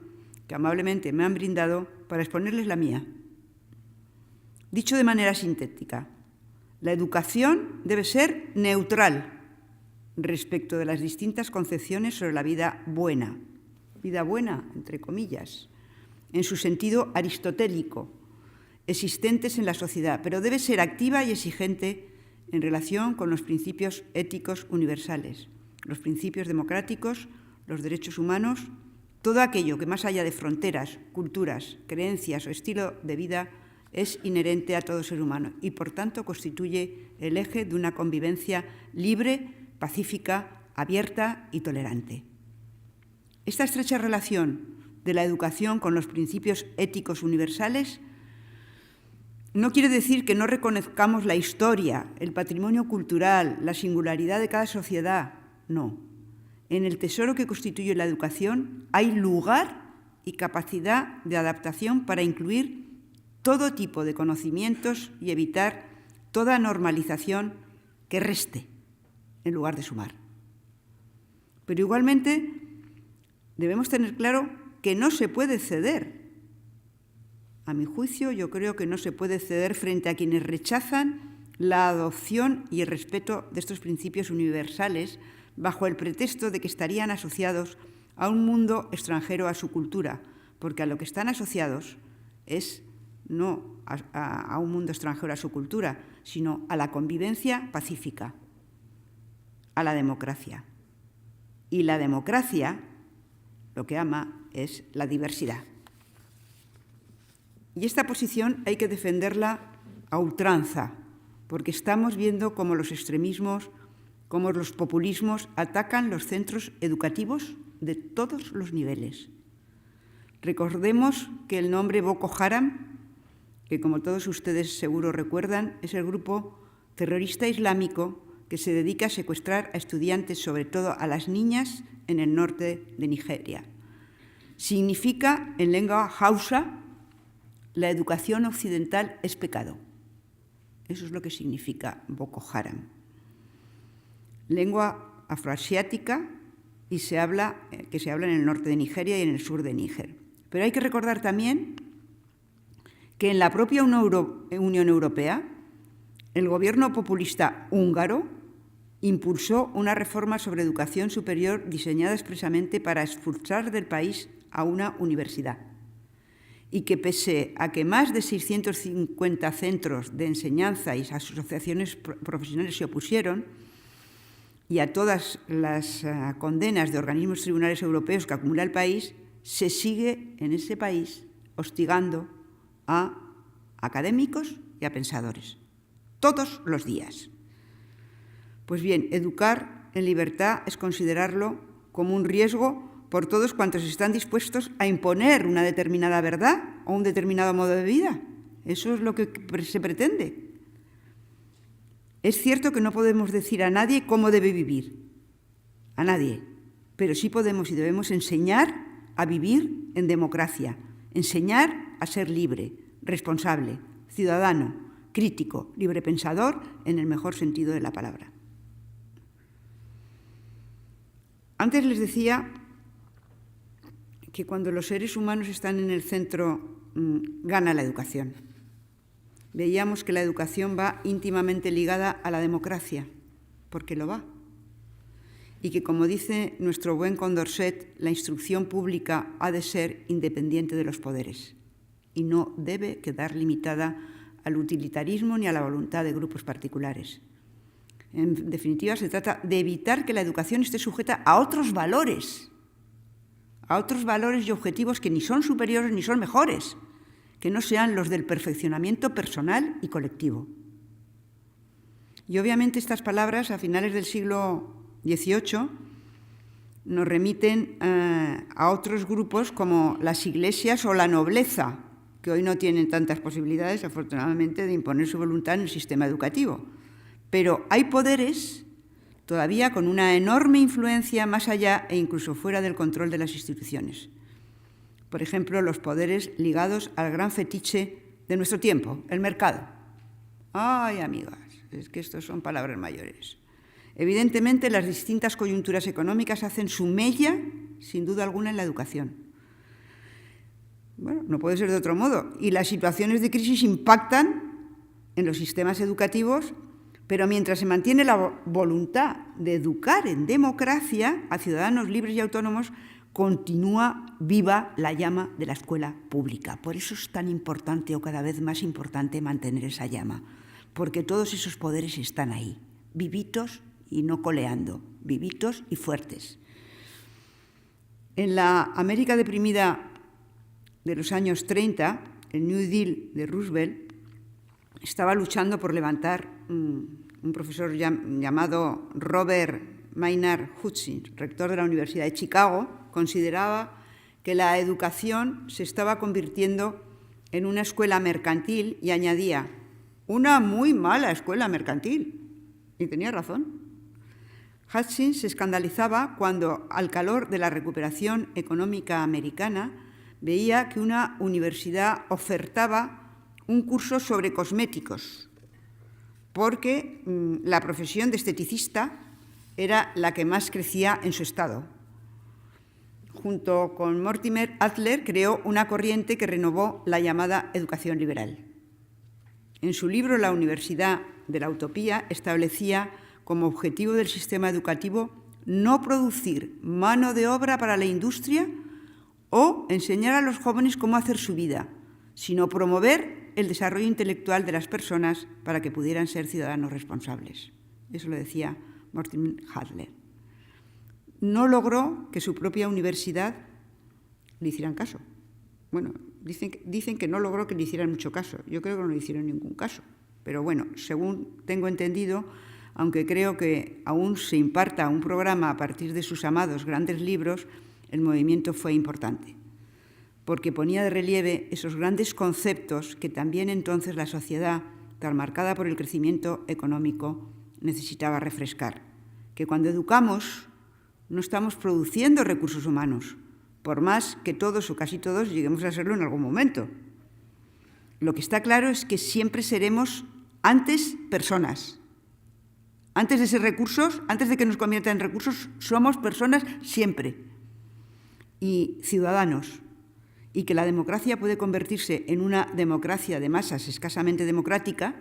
que amablemente me han brindado para exponerles la mía. Dicho de manera sintética, la educación debe ser neutral respecto de las distintas concepciones sobre la vida buena, entre comillas, en su sentido aristotélico, existentes en la sociedad, pero debe ser activa y exigente en relación con los principios éticos universales, los principios democráticos, los derechos humanos, todo aquello que más allá de fronteras, culturas, creencias o estilo de vida es inherente a todo ser humano y, por tanto, constituye el eje de una convivencia libre, pacífica, abierta y tolerante. Esta estrecha relación de la educación con los principios éticos universales no quiere decir que no reconozcamos la historia, el patrimonio cultural, la singularidad de cada sociedad. No. En el tesoro que constituye la educación hay lugar y capacidad de adaptación para incluir todo tipo de conocimientos y evitar toda normalización que reste en lugar de sumar. Pero igualmente debemos tener claro que no se puede ceder. A mi juicio, yo creo que no se puede ceder frente a quienes rechazan la adopción y el respeto de estos principios universales bajo el pretexto de que estarían asociados a un mundo extranjero a su cultura, porque a lo que están asociados es no a un mundo extranjero a su cultura, sino a la convivencia pacífica, a la democracia. Y la democracia lo que ama es la diversidad. Y esta posición hay que defenderla a ultranza, porque estamos viendo cómo los extremismos, cómo los populismos atacan los centros educativos de todos los niveles. Recordemos que el nombre Boko Haram, que como todos ustedes seguro recuerdan, es el grupo terrorista islámico que se dedica a secuestrar a estudiantes, sobre todo a las niñas, en el norte de Nigeria. Significa, en lengua hausa, la educación occidental es pecado. Eso es lo que significa Boko Haram. Lengua afroasiática y que se habla en el norte de Nigeria y en el sur de Níger. Pero hay que recordar también que en la propia Unión Europea, el gobierno populista húngaro impulsó una reforma sobre educación superior diseñada expresamente para expulsar del país a una universidad. Y que pese a que más de 650 centros de enseñanza y asociaciones profesionales se opusieron, y a todas las condenas de organismos tribunales europeos que acumula el país, se sigue en ese país hostigando a académicos y a pensadores, todos los días. Pues bien, educar en libertad es considerarlo como un riesgo por todos cuantos están dispuestos a imponer una determinada verdad o un determinado modo de vida. Eso es lo que se pretende. Es cierto que no podemos decir a nadie cómo debe vivir, a nadie, pero sí podemos y debemos enseñar a vivir en democracia, enseñar a ser libre, responsable, ciudadano, crítico, librepensador en el mejor sentido de la palabra. Antes les decía que cuando los seres humanos están en el centro, gana la educación. Veíamos que la educación va íntimamente ligada a la democracia, porque lo va. Y que, como dice nuestro buen Condorcet, la instrucción pública ha de ser independiente de los poderes y no debe quedar limitada al utilitarismo ni a la voluntad de grupos particulares. En definitiva, se trata de evitar que la educación esté sujeta a otros valores y objetivos que ni son superiores ni son mejores, que no sean los del perfeccionamiento personal y colectivo. Y obviamente estas palabras, a finales del siglo XVIII, nos remiten a otros grupos como las iglesias o la nobleza, que hoy no tienen tantas posibilidades, afortunadamente, de imponer su voluntad en el sistema educativo. Pero hay poderes todavía con una enorme influencia más allá e incluso fuera del control de las instituciones. Por ejemplo, los poderes ligados al gran fetiche de nuestro tiempo, el mercado. ¡Ay, amigas! Es que estos son palabras mayores. Evidentemente, las distintas coyunturas económicas hacen su mella, sin duda alguna, en la educación. Bueno, no puede ser de otro modo. Y las situaciones de crisis impactan en los sistemas educativos, pero mientras se mantiene la voluntad de educar en democracia a ciudadanos libres y autónomos, continúa viva la llama de la escuela pública. Por eso es tan importante, o cada vez más importante, mantener esa llama, porque todos esos poderes están ahí, vivitos y no coleando, vivitos y fuertes. En la América deprimida de los años 30, el New Deal de Roosevelt estaba luchando por levantar un profesor llamado Robert Maynard Hutchins, rector de la Universidad de Chicago, consideraba que la educación se estaba convirtiendo en una escuela mercantil y añadía, una muy mala escuela mercantil. Y tenía razón. Hutchins se escandalizaba cuando, al calor de la recuperación económica americana, veía que una universidad ofertaba un curso sobre cosméticos, porque la profesión de esteticista era la que más crecía en su estado. Junto con Mortimer Adler creó una corriente que renovó la llamada educación liberal. En su libro La Universidad de la Utopía establecía como objetivo del sistema educativo no producir mano de obra para la industria o enseñar a los jóvenes cómo hacer su vida, sino promover el desarrollo intelectual de las personas para que pudieran ser ciudadanos responsables. Eso lo decía Mortimer Adler. No logró que su propia universidad le hicieran caso. Bueno, dicen que no logró que le hicieran mucho caso. Yo creo que no le hicieron ningún caso. Pero bueno, según tengo entendido, aunque creo que aún se imparta un programa a partir de sus amados grandes libros, el movimiento fue importante, porque ponía de relieve esos grandes conceptos que también entonces la sociedad, tan marcada por el crecimiento económico, necesitaba refrescar. Que cuando educamos no estamos produciendo recursos humanos, por más que todos o casi todos lleguemos a serlo en algún momento. Lo que está claro es que siempre seremos antes personas. Antes de ser recursos, antes de que nos conviertan en recursos, somos personas siempre. Y ciudadanos. Y que la democracia puede convertirse en una democracia de masas escasamente democrática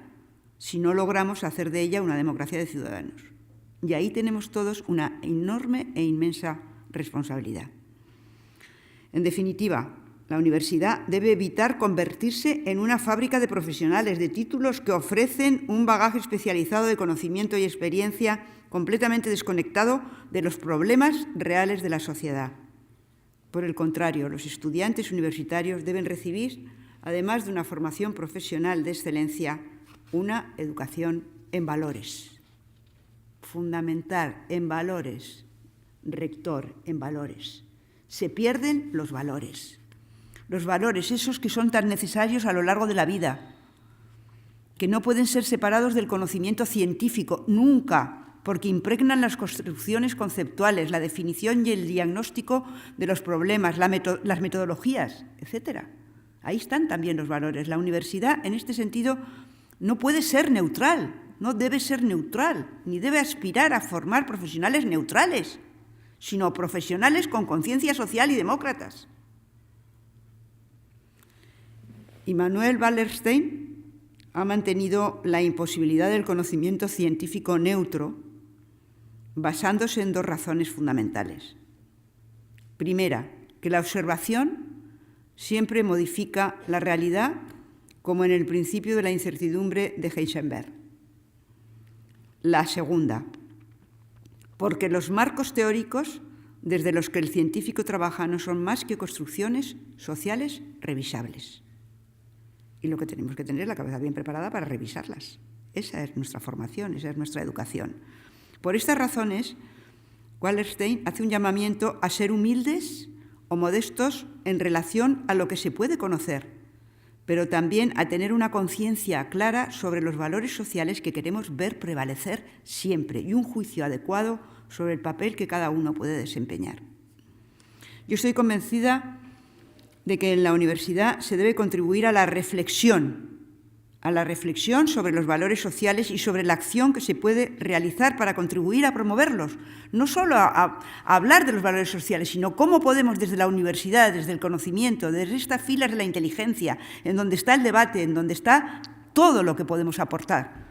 si no logramos hacer de ella una democracia de ciudadanos. Y ahí tenemos todos una enorme e inmensa responsabilidad. En definitiva, la universidad debe evitar convertirse en una fábrica de profesionales, de títulos que ofrecen un bagaje especializado de conocimiento y experiencia completamente desconectado de los problemas reales de la sociedad. Por el contrario, los estudiantes universitarios deben recibir, además de una formación profesional de excelencia, una educación en valores. Fundamental en valores, rector, en valores. Se pierden los valores esos que son tan necesarios a lo largo de la vida, que no pueden ser separados del conocimiento científico, nunca, porque impregnan las construcciones conceptuales, la definición y el diagnóstico de los problemas, las metodologías, etc. Ahí están también los valores. La universidad, en este sentido, no puede ser neutral, no debe ser neutral, ni debe aspirar a formar profesionales neutrales, sino profesionales con conciencia social y demócratas. Immanuel Wallerstein ha mantenido la imposibilidad del conocimiento científico neutro basándose en dos razones fundamentales. Primera, que la observación siempre modifica la realidad, como en el principio de la incertidumbre de Heisenberg. La segunda, porque los marcos teóricos desde los que el científico trabaja no son más que construcciones sociales revisables. Y lo que tenemos que tener es la cabeza bien preparada para revisarlas. Esa es nuestra formación, esa es nuestra educación. Por estas razones, Wallerstein hace un llamamiento a ser humildes o modestos en relación a lo que se puede conocer, pero también a tener una conciencia clara sobre los valores sociales que queremos ver prevalecer siempre y un juicio adecuado sobre el papel que cada uno puede desempeñar. Yo estoy convencida de que en la universidad se debe contribuir a la reflexión sobre los valores sociales y sobre la acción que se puede realizar para contribuir a promoverlos. No solo a hablar de los valores sociales, sino cómo podemos desde la universidad, desde el conocimiento, desde estas filas de la inteligencia, en donde está el debate, en donde está todo lo que podemos aportar.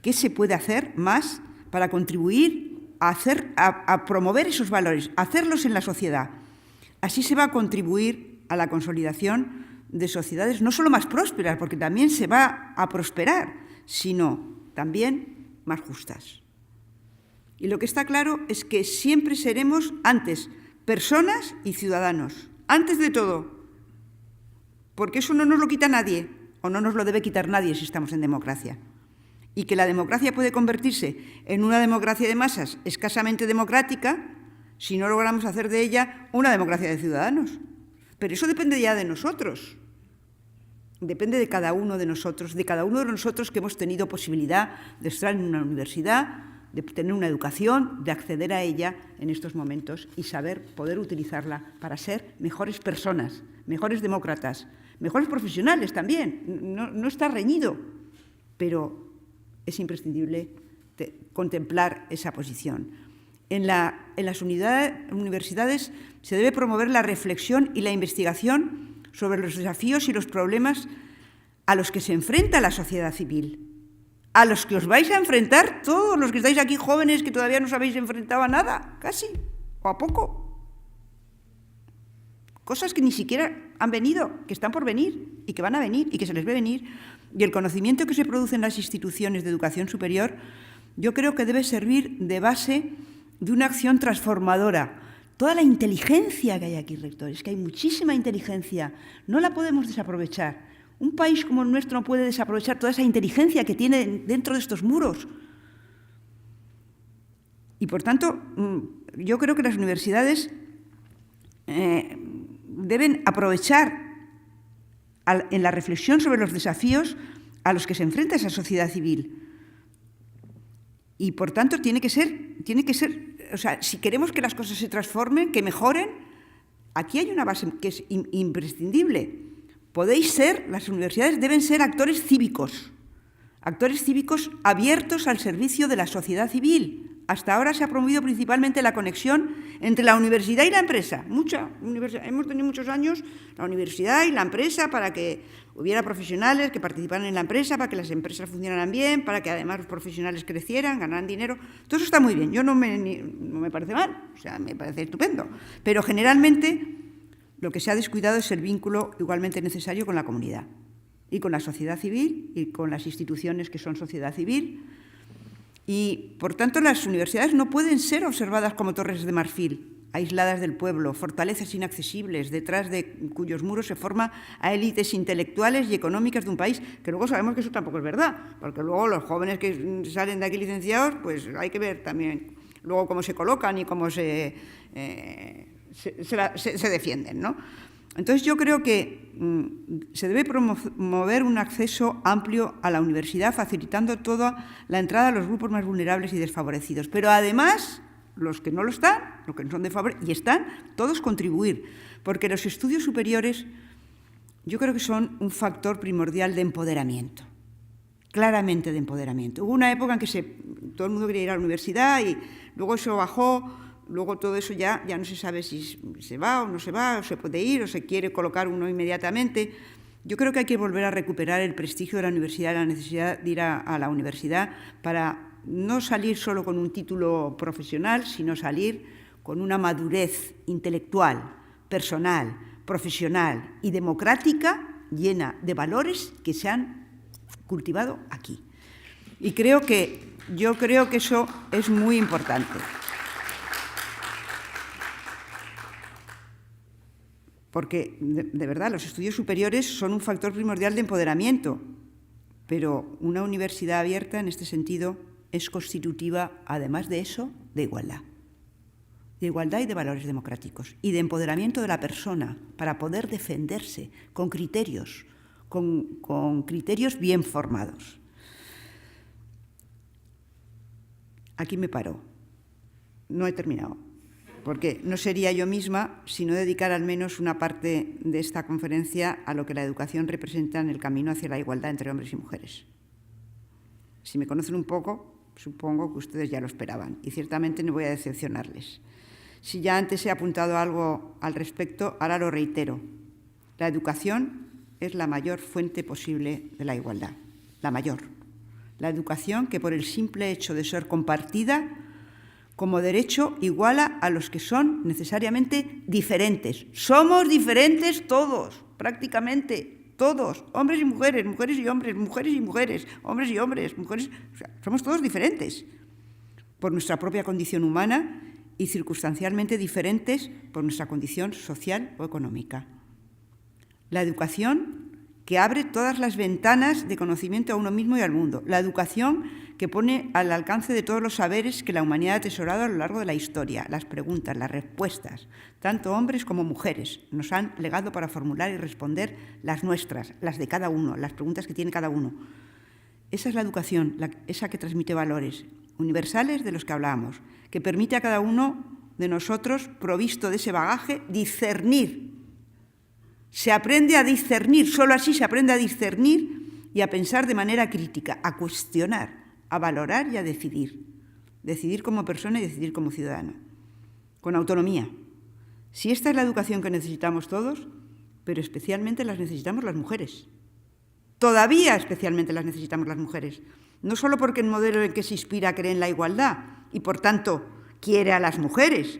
¿Qué se puede hacer más para contribuir a promover esos valores, a hacerlos en la sociedad? Así se va a contribuir a la consolidación de sociedades no solo más prósperas, porque también se va a prosperar, sino también más justas. Y lo que está claro es que siempre seremos antes personas y ciudadanos, antes de todo, porque eso no nos lo quita nadie, o no nos lo debe quitar nadie si estamos en democracia. Y que la democracia puede convertirse en una democracia de masas escasamente democrática si no logramos hacer de ella una democracia de ciudadanos. Pero eso depende ya de nosotros. Depende de cada uno de nosotros, que hemos tenido posibilidad de estar en una universidad, de tener una educación, de acceder a ella en estos momentos y poder utilizarla para ser mejores personas, mejores demócratas, mejores profesionales también. No está reñido, pero es imprescindible contemplar esa posición. En las universidades se debe promover la reflexión y la investigación sobre los desafíos y los problemas a los que se enfrenta la sociedad civil, a los que os vais a enfrentar todos los que estáis aquí jóvenes que todavía no os habéis enfrentado a nada, casi, o a poco. Cosas que ni siquiera han venido, que están por venir y que van a venir y que se les ve venir. Y el conocimiento que se produce en las instituciones de educación superior, yo creo que debe servir de base de una acción transformadora. Toda la inteligencia que hay aquí, rector, es que hay muchísima inteligencia, no la podemos desaprovechar. Un país como el nuestro no puede desaprovechar toda esa inteligencia que tiene dentro de estos muros. Y, por tanto, yo creo que las universidades deben aprovechar en la reflexión sobre los desafíos a los que se enfrenta esa sociedad civil. Y, por tanto, tiene que ser, o sea, si queremos que las cosas se transformen, que mejoren, aquí hay una base que es imprescindible. Las universidades deben ser actores cívicos abiertos al servicio de la sociedad civil. Hasta ahora se ha promovido principalmente la conexión entre la universidad y la empresa. Hemos tenido muchos años la universidad y la empresa para que hubiera profesionales que participaran en la empresa, para que las empresas funcionaran bien, para que además los profesionales crecieran, ganaran dinero. Todo eso está muy bien, no me parece mal, o sea, me parece estupendo. Pero generalmente lo que se ha descuidado es el vínculo igualmente necesario con la comunidad y con la sociedad civil y con las instituciones que son sociedad civil. Y, por tanto, las universidades no pueden ser observadas como torres de marfil, aisladas del pueblo, fortalezas inaccesibles, detrás de cuyos muros se forma a élites intelectuales y económicas de un país, que luego sabemos que eso tampoco es verdad, porque luego los jóvenes que salen de aquí licenciados, pues hay que ver también luego cómo se colocan y cómo se defienden, ¿no? Entonces, yo creo que se debe promover un acceso amplio a la universidad, facilitando toda la entrada a los grupos más vulnerables y desfavorecidos. Pero, además, los que no lo están, los que no son desfavorecidos y están, todos contribuir, porque los estudios superiores yo creo que son un factor primordial de empoderamiento, claramente de empoderamiento. Hubo una época en que todo el mundo quería ir a la universidad y luego eso bajó. Luego todo eso ya no se sabe si se va o no se va, o se puede ir, o se quiere colocar uno inmediatamente. Yo creo que hay que volver a recuperar el prestigio de la universidad, la necesidad de ir a la universidad para no salir solo con un título profesional, sino salir con una madurez intelectual, personal, profesional y democrática llena de valores que se han cultivado aquí. Y yo creo que eso es muy importante. porque de verdad los estudios superiores son un factor primordial de empoderamiento, pero una universidad abierta en este sentido es constitutiva, además de eso, de igualdad y de valores democráticos y de empoderamiento de la persona para poder defenderse con criterios bien formados. Aquí me paro. No he terminado, porque no sería yo misma si no dedicara al menos una parte de esta conferencia a lo que la educación representa en el camino hacia la igualdad entre hombres y mujeres. Si me conocen un poco, supongo que ustedes ya lo esperaban, y ciertamente no voy a decepcionarles. Si ya antes he apuntado algo al respecto, ahora lo reitero. La educación es la mayor fuente posible de la igualdad, la mayor. La educación que por el simple hecho de ser compartida como derecho iguala a los que son necesariamente diferentes. Somos diferentes todos, prácticamente todos, hombres y mujeres, mujeres y hombres, mujeres y mujeres, hombres y hombres, mujeres. O sea, somos todos diferentes por nuestra propia condición humana y circunstancialmente diferentes por nuestra condición social o económica. La educación que abre todas las ventanas de conocimiento a uno mismo y al mundo. La educación que pone al alcance de todos los saberes que la humanidad ha atesorado a lo largo de la historia, las preguntas, las respuestas, tanto hombres como mujeres, nos han legado para formular y responder las nuestras, las de cada uno, las preguntas que tiene cada uno. Esa es la educación, esa que transmite valores universales de los que hablábamos, que permite a cada uno de nosotros, provisto de ese bagaje, discernir. Se aprende a discernir, solo así se aprende a discernir y a pensar de manera crítica, a cuestionar, a valorar y a decidir. Decidir como persona y decidir como ciudadano, con autonomía. Si esta es la educación que necesitamos todos, pero especialmente las necesitamos las mujeres. Todavía especialmente las necesitamos las mujeres. No solo porque el modelo en el que se inspira cree en la igualdad y, por tanto, quiere a las mujeres.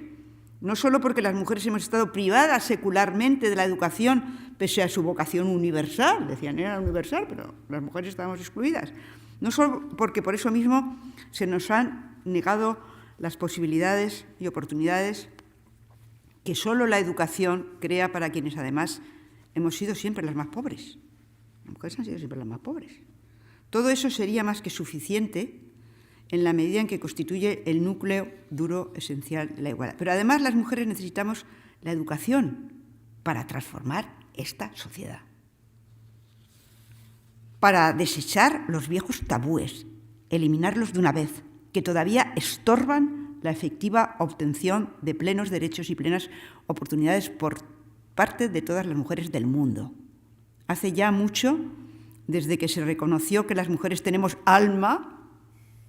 No solo porque las mujeres hemos estado privadas secularmente de la educación, pese a su vocación universal. Decían, era universal, pero las mujeres estábamos excluidas. No solo porque por eso mismo se nos han negado las posibilidades y oportunidades que solo la educación crea para quienes, además, hemos sido siempre las más pobres. Las mujeres han sido siempre las más pobres. Todo eso sería más que suficiente en la medida en que constituye el núcleo duro esencial de la igualdad. Pero además las mujeres necesitamos la educación para transformar esta sociedad, para desechar los viejos tabúes, eliminarlos de una vez, que todavía estorban la efectiva obtención de plenos derechos y plenas oportunidades por parte de todas las mujeres del mundo. Hace ya mucho, desde que se reconoció que las mujeres tenemos alma,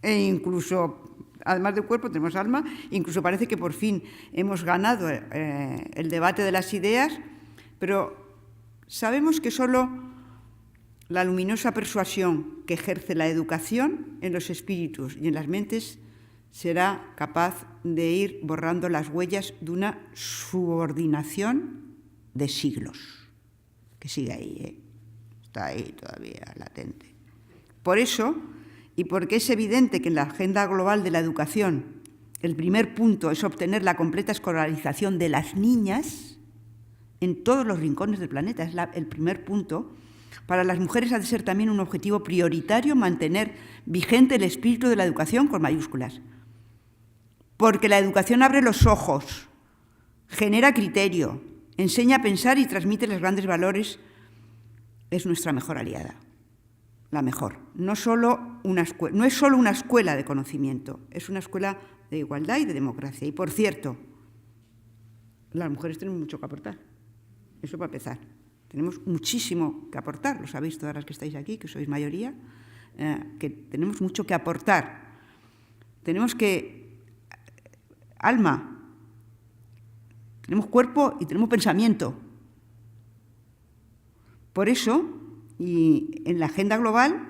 e incluso, además del cuerpo, tenemos alma, incluso parece que por fin hemos ganado el debate de las ideas, pero sabemos que solo la luminosa persuasión que ejerce la educación en los espíritus y en las mentes será capaz de ir borrando las huellas de una subordinación de siglos, que sigue ahí, está ahí todavía latente. Por eso, y porque es evidente que en la agenda global de la educación el primer punto es obtener la completa escolarización de las niñas en todos los rincones del planeta, es el primer punto, para las mujeres ha de ser también un objetivo prioritario mantener vigente el espíritu de la educación con mayúsculas. Porque la educación abre los ojos, genera criterio, enseña a pensar y transmite los grandes valores, es nuestra mejor aliada. La mejor. No es solo una escuela de conocimiento, es una escuela de igualdad y de democracia. Y, por cierto, las mujeres tenemos mucho que aportar. Eso para empezar. Tenemos muchísimo que aportar, lo sabéis todas las que estáis aquí, que sois mayoría, que tenemos mucho que aportar. Tenemos alma, tenemos cuerpo y tenemos pensamiento. Por eso, y en la agenda global,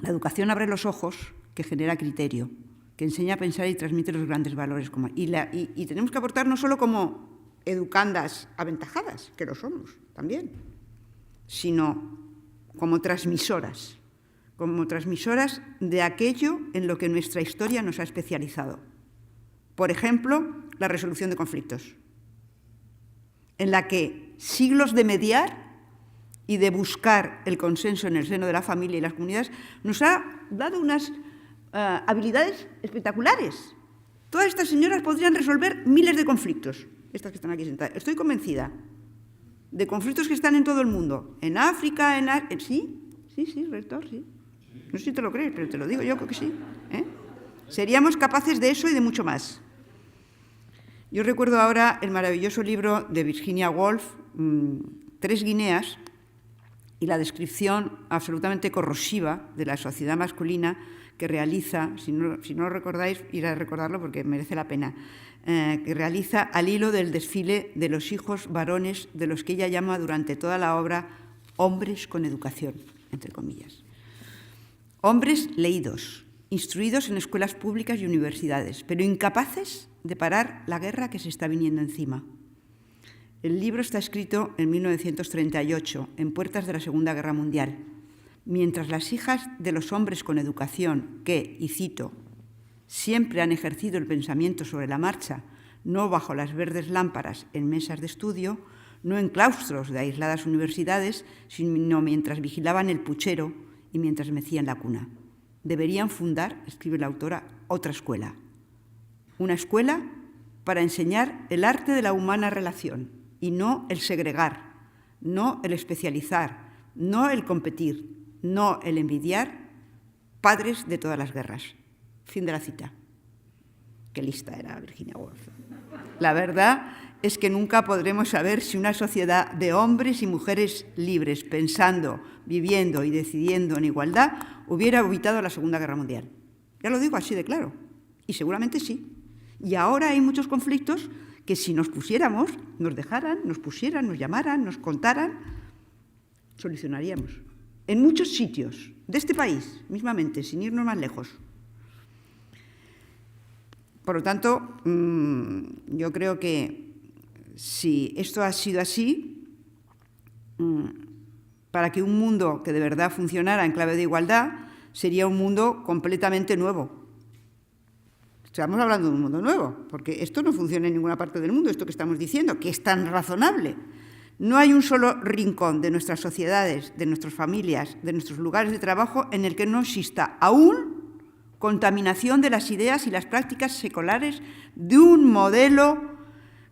la educación abre los ojos, que genera criterio, que enseña a pensar y transmite los grandes valores. Y tenemos que aportar no solo como educandas aventajadas, que lo somos también, sino como transmisoras de aquello en lo que nuestra historia nos ha especializado. Por ejemplo, la resolución de conflictos. en la que siglos de mediar y de buscar el consenso en el seno de la familia y las comunidades nos ha dado unas habilidades espectaculares. Todas estas señoras podrían resolver miles de conflictos, estas que están aquí sentadas. Estoy convencida de conflictos que están en todo el mundo, en África, sí, rector, sí. No sé si te lo crees, pero te lo digo yo, creo que sí. Seríamos capaces de eso y de mucho más. Yo recuerdo ahora el maravilloso libro de Virginia Woolf, 3 Guineas, y la descripción absolutamente corrosiva de la sociedad masculina que realiza, si no lo recordáis, ir a recordarlo porque merece la pena, que realiza al hilo del desfile de los hijos varones de los que ella llama durante toda la obra hombres con educación, entre comillas. Hombres leídos, instruidos en escuelas públicas y universidades, pero incapaces de parar la guerra que se está viniendo encima. El libro está escrito en 1938, en puertas de la Segunda Guerra Mundial, mientras las hijas de los hombres con educación que, y cito, siempre han ejercido el pensamiento sobre la marcha, no bajo las verdes lámparas en mesas de estudio, no en claustros de aisladas universidades, sino mientras vigilaban el puchero y mientras mecían la cuna. Deberían fundar, escribe la autora, otra escuela. Una escuela para enseñar el arte de la humana relación y no el segregar, no el especializar, no el competir, no el envidiar, padres de todas las guerras. Fin de la cita. Qué lista era Virginia Woolf. La verdad es que nunca podremos saber si una sociedad de hombres y mujeres libres, pensando, viviendo y decidiendo en igualdad, hubiera evitado la Segunda Guerra Mundial. Ya lo digo así de claro. Y seguramente sí. Y ahora hay muchos conflictos que si nos pusiéramos, nos dejaran, nos pusieran, nos llamaran, nos contaran, solucionaríamos. En muchos sitios de este país, mismamente, sin irnos más lejos. Por lo tanto, yo creo que si esto ha sido así, para que un mundo que de verdad funcionara en clave de igualdad, sería un mundo completamente nuevo. Estamos hablando de un mundo nuevo, porque esto no funciona en ninguna parte del mundo, esto que estamos diciendo, que es tan razonable. No hay un solo rincón de nuestras sociedades, de nuestras familias, de nuestros lugares de trabajo en el que no exista aún contaminación de las ideas y las prácticas seculares de un modelo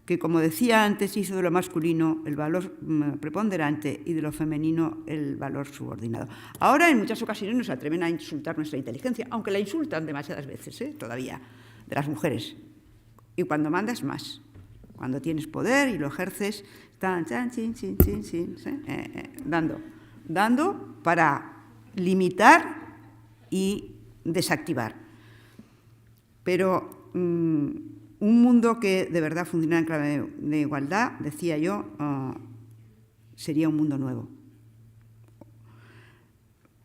que, como decía antes, hizo de lo masculino el valor preponderante y de lo femenino el valor subordinado. Ahora, en muchas ocasiones, nos atreven a insultar nuestra inteligencia, aunque la insultan demasiadas veces, todavía, de las mujeres. Y cuando mandas, más. Cuando tienes poder y lo ejerces, dando para limitar y desactivar. Pero un mundo que de verdad funcionara en clave de igualdad, decía yo, sería un mundo nuevo.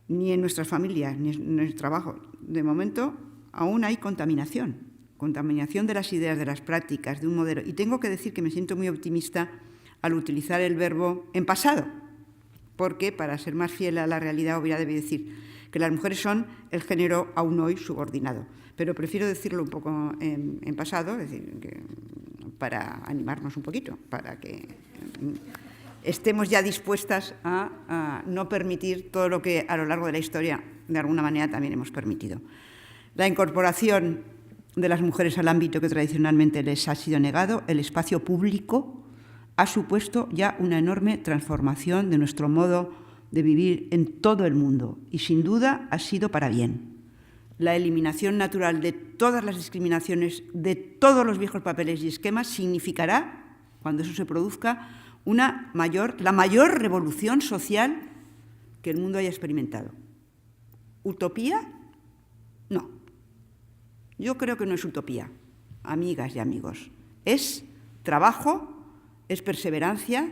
Ni en nuestras familias, ni en nuestro trabajo. De momento, aún hay contaminación de las ideas, de las prácticas, de un modelo. Y tengo que decir que me siento muy optimista al utilizar el verbo en pasado, porque para ser más fiel a la realidad hubiera debido decir que las mujeres son el género aún hoy subordinado. Pero prefiero decirlo un poco en pasado, es decir, para animarnos un poquito, para que estemos ya dispuestas a no permitir todo lo que a lo largo de la historia de alguna manera también hemos permitido. La incorporación de las mujeres al ámbito que tradicionalmente les ha sido negado, el espacio público, ha supuesto ya una enorme transformación de nuestro modo de vivir en todo el mundo y sin duda ha sido para bien. La eliminación natural de todas las discriminaciones, de todos los viejos papeles y esquemas, significará, cuando eso se produzca, la mayor revolución social que el mundo haya experimentado. ¿Utopía? No. Yo creo que no es utopía, amigas y amigos. Es trabajo, es perseverancia,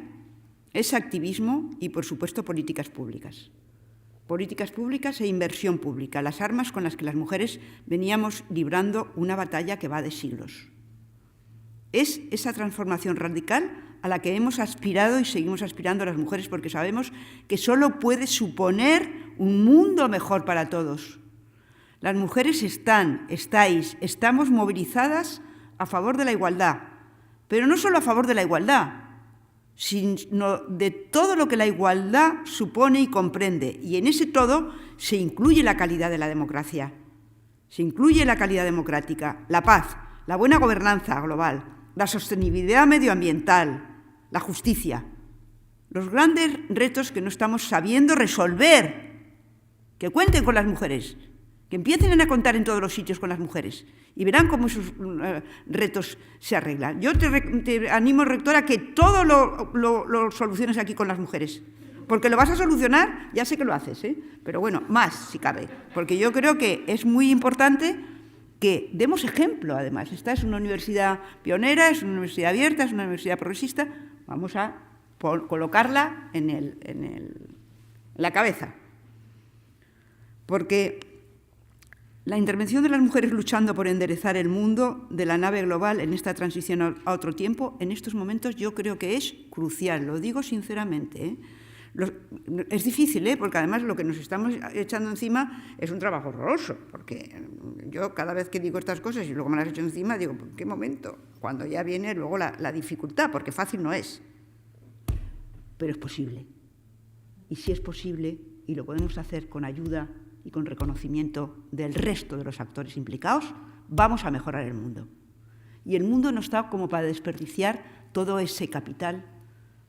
es activismo y, por supuesto, políticas públicas. Políticas públicas e inversión pública, las armas con las que las mujeres veníamos librando una batalla que va de siglos. Es esa transformación radical a la que hemos aspirado y seguimos aspirando las mujeres porque sabemos que solo puede suponer un mundo mejor para todos. Las mujeres estamos movilizadas a favor de la igualdad, pero no solo a favor de la igualdad, sino de todo lo que la igualdad supone y comprende. Y en ese todo se incluye la calidad de la democracia, se incluye la calidad democrática, la paz, la buena gobernanza global, la sostenibilidad medioambiental, la justicia. Los grandes retos que no estamos sabiendo resolver, que cuenten con las mujeres, que empiecen a contar en todos los sitios con las mujeres y verán cómo esos retos se arreglan. Yo te animo, rectora, a que todo lo soluciones aquí con las mujeres, porque lo vas a solucionar, ya sé que lo haces, pero bueno, más si cabe, porque yo creo que es muy importante que demos ejemplo, además. Esta es una universidad pionera, es una universidad abierta, es una universidad progresista, vamos a colocarla en la cabeza. Porque la intervención de las mujeres luchando por enderezar el mundo de la nave global en esta transición a otro tiempo, en estos momentos yo creo que es crucial, lo digo sinceramente. Es difícil, porque además lo que nos estamos echando encima es un trabajo horroroso, porque yo cada vez que digo estas cosas y luego me las echo encima, digo, ¿por qué momento? Cuando ya viene luego la dificultad, porque fácil no es. Pero es posible. Y si es posible, y lo podemos hacer con ayuda y con reconocimiento del resto de los actores implicados, vamos a mejorar el mundo. Y el mundo no está como para desperdiciar todo ese capital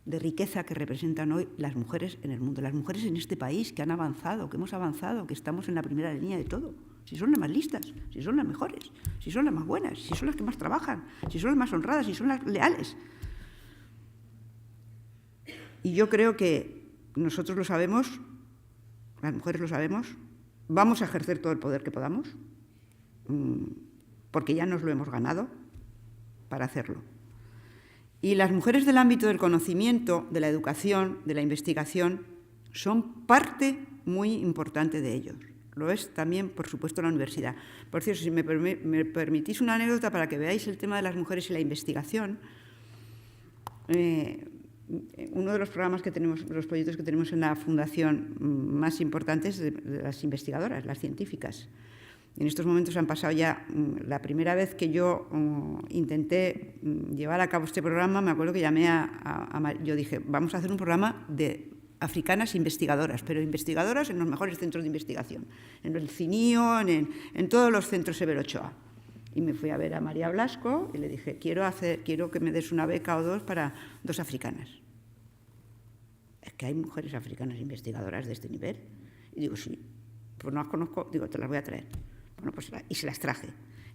de riqueza que representan hoy las mujeres en el mundo, las mujeres en este país que han avanzado, que hemos avanzado, que estamos en la primera línea de todo. Si son las más listas, si son las mejores, si son las más buenas, si son las que más trabajan, si son las más honradas, si son las leales. Y yo creo que nosotros lo sabemos, las mujeres lo sabemos, vamos a ejercer todo el poder que podamos, porque ya nos lo hemos ganado para hacerlo. Y las mujeres del ámbito del conocimiento, de la educación, de la investigación, son parte muy importante de ellos. Lo es también, por supuesto, la universidad. Por cierto, si me permitís una anécdota para que veáis el tema de las mujeres y la investigación, uno de los programas que tenemos, los proyectos que tenemos en la Fundación más importantes de las investigadoras, las científicas. En estos momentos han pasado ya, la primera vez que yo intenté llevar a cabo este programa, me acuerdo que llamé yo dije, vamos a hacer un programa de africanas investigadoras, pero investigadoras en los mejores centros de investigación, en el CINIO, en todos los centros Severo Ochoa. Y me fui a ver a María Blasco y le dije, quiero que me des una beca o dos para 2 africanas. ¿Es que hay mujeres africanas investigadoras de este nivel? Y digo, sí, pues no las conozco, digo, te las voy a traer. Bueno, pues y se las traje.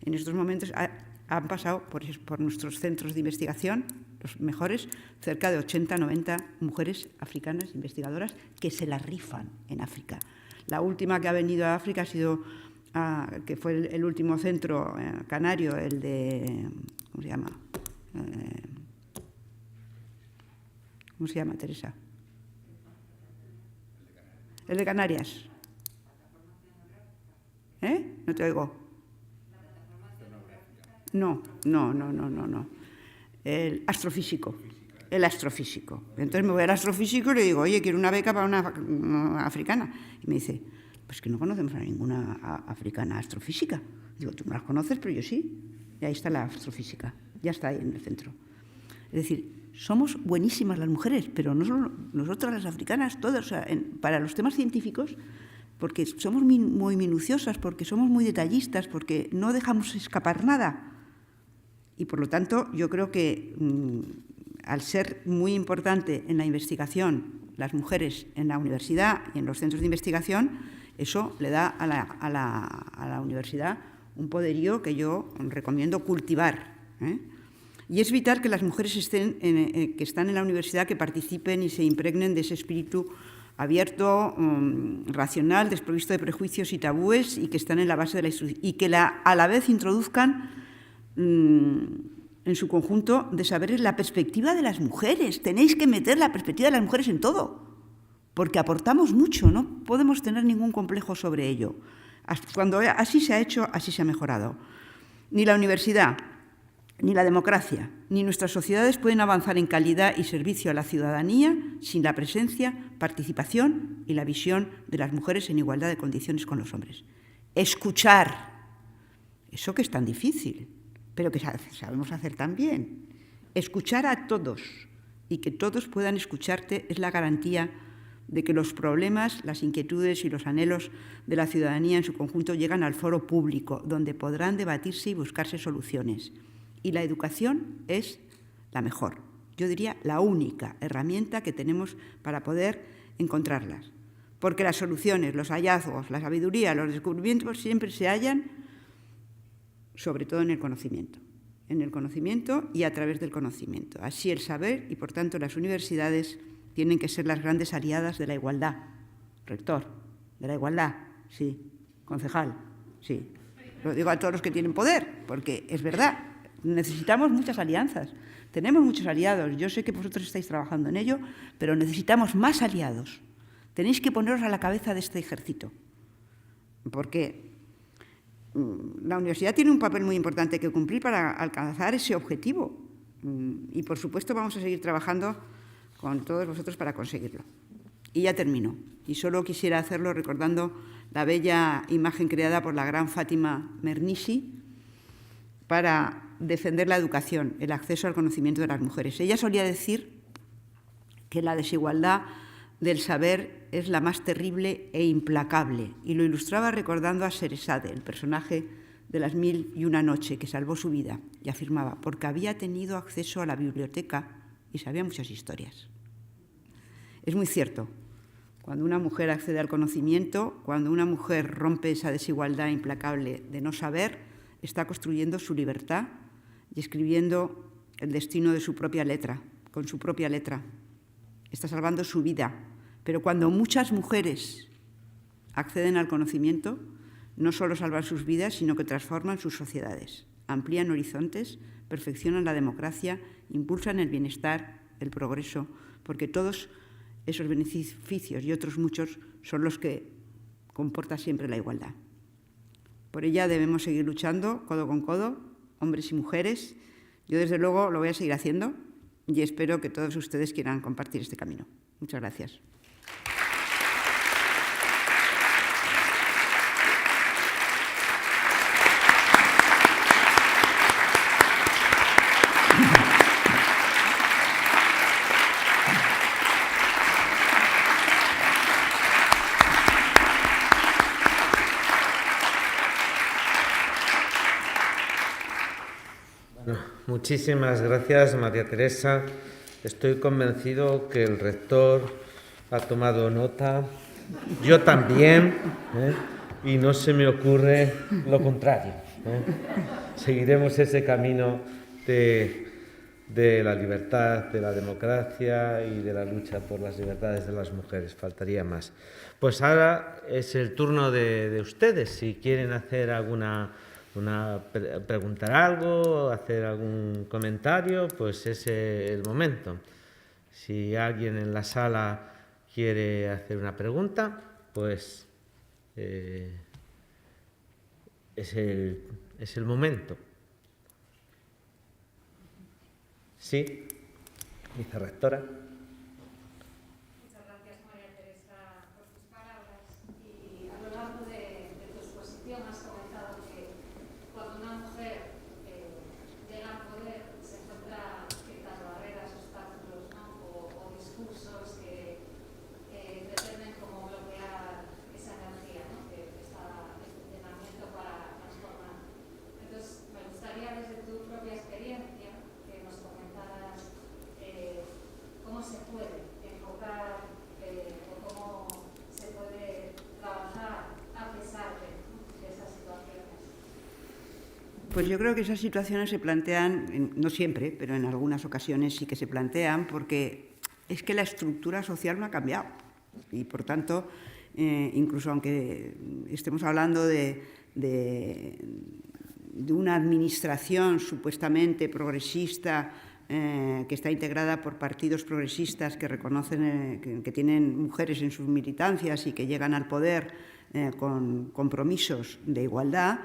En estos momentos han pasado por nuestros centros de investigación, los mejores, cerca de 80, 90 mujeres africanas investigadoras que se las rifan en África. La última que ha venido a África ha sido, que fue el último centro canario, el de, ¿cómo se llama? ¿Cómo se llama, Teresa? El de Canarias. No te oigo. No. El astrofísico. Entonces me voy al astrofísico y le digo, oye, quiero una beca para una africana. Y me dice, pues que no conocemos a ninguna africana astrofísica. Digo, tú no las conoces, pero yo sí. Y ahí está la astrofísica, ya está ahí en el centro. Es decir, somos buenísimas las mujeres, pero no solo nosotras las africanas, todas, o sea, para los temas científicos, porque somos muy minuciosas, porque somos muy detallistas, porque no dejamos escapar nada. Y, por lo tanto, yo creo que al ser muy importante en la investigación las mujeres en la universidad y en los centros de investigación, eso le da a la universidad un poderío que yo recomiendo cultivar. Y es vital que las mujeres que están en la universidad que participen y se impregnen de ese espíritu abierto, racional, desprovisto de prejuicios y tabúes y que están en la base de la instrucción y que a la vez introduzcan en su conjunto de saberes la perspectiva de las mujeres. Tenéis que meter la perspectiva de las mujeres en todo, porque aportamos mucho, no podemos tener ningún complejo sobre ello. Cuando así se ha hecho, así se ha mejorado. Ni la universidad, ni la democracia, ni nuestras sociedades pueden avanzar en calidad y servicio a la ciudadanía sin la presencia, participación y la visión de las mujeres en igualdad de condiciones con los hombres. Escuchar, eso que es tan difícil, pero que sabemos hacer tan bien. Escuchar a todos y que todos puedan escucharte es la garantía de que los problemas, las inquietudes y los anhelos de la ciudadanía en su conjunto llegan al foro público, donde podrán debatirse y buscarse soluciones. Y la educación es la mejor, yo diría la única herramienta que tenemos para poder encontrarlas. Porque las soluciones, los hallazgos, la sabiduría, los descubrimientos siempre se hallan, sobre todo en el conocimiento y a través del conocimiento. Así el saber y, por tanto, las universidades tienen que ser las grandes aliadas de la igualdad. Rector, de la igualdad, sí. Concejal, sí. Lo digo a todos los que tienen poder, porque es verdad, necesitamos muchas alianzas, tenemos muchos aliados. Yo sé que vosotros estáis trabajando en ello, pero necesitamos más aliados. Tenéis que poneros a la cabeza de este ejército, porque la universidad tiene un papel muy importante que cumplir para alcanzar ese objetivo. Y, por supuesto, vamos a seguir trabajando con todos vosotros para conseguirlo. Y ya termino. Y solo quisiera hacerlo recordando la bella imagen creada por la gran Fátima Mernissi para defender la educación, el acceso al conocimiento de las mujeres. Ella solía decir que la desigualdad del saber es la más terrible e implacable, y lo ilustraba recordando a Sheresade, el personaje de las 1001 noche, que salvó su vida, y afirmaba, porque había tenido acceso a la biblioteca y sabía muchas historias. Es muy cierto, cuando una mujer accede al conocimiento, cuando una mujer rompe esa desigualdad implacable de no saber, está construyendo su libertad y escribiendo el destino de su propia letra, con su propia letra. Está salvando su vida. Pero cuando muchas mujeres acceden al conocimiento, no solo salvan sus vidas, sino que transforman sus sociedades, amplían horizontes, perfeccionan la democracia, impulsan el bienestar, el progreso, porque todos esos beneficios y otros muchos son los que comporta siempre la igualdad. Por ella debemos seguir luchando codo con codo, hombres y mujeres. Yo, desde luego, lo voy a seguir haciendo y espero que todos ustedes quieran compartir este camino. Muchas gracias. Muchísimas gracias, María Teresa. Estoy convencido que el rector ha tomado nota, yo también, y no se me ocurre lo contrario. Seguiremos ese camino de la libertad, de la democracia y de la lucha por las libertades de las mujeres. Faltaría más. Pues ahora es el turno de ustedes. Si quieren hacer preguntar algo, hacer algún comentario, pues es el momento. Si alguien en la sala quiere hacer una pregunta, pues es el momento. Sí, vicerrectora. Muchas gracias, María Teresa, por tus palabras. Y a lo largo de tu exposición has comentado que cuando una mujer llega al poder se encuentra ciertas barreras, obstáculos, ¿no? o discursos que pretenden como bloquear esa energía, ¿no? este funcionamiento para transformar. Entonces, me gustaría desde tu propia experiencia que nos comentaras cómo se puede enfocar o cómo se puede trabajar a pesar de esas situaciones. Pues yo creo que esas situaciones se plantean, no siempre, pero en algunas ocasiones sí que se plantean, porque es que la estructura social no ha cambiado. Y, por tanto, incluso aunque estemos hablando de una administración supuestamente progresista, que está integrada por partidos progresistas que reconocen que tienen mujeres en sus militancias y que llegan al poder con compromisos de igualdad,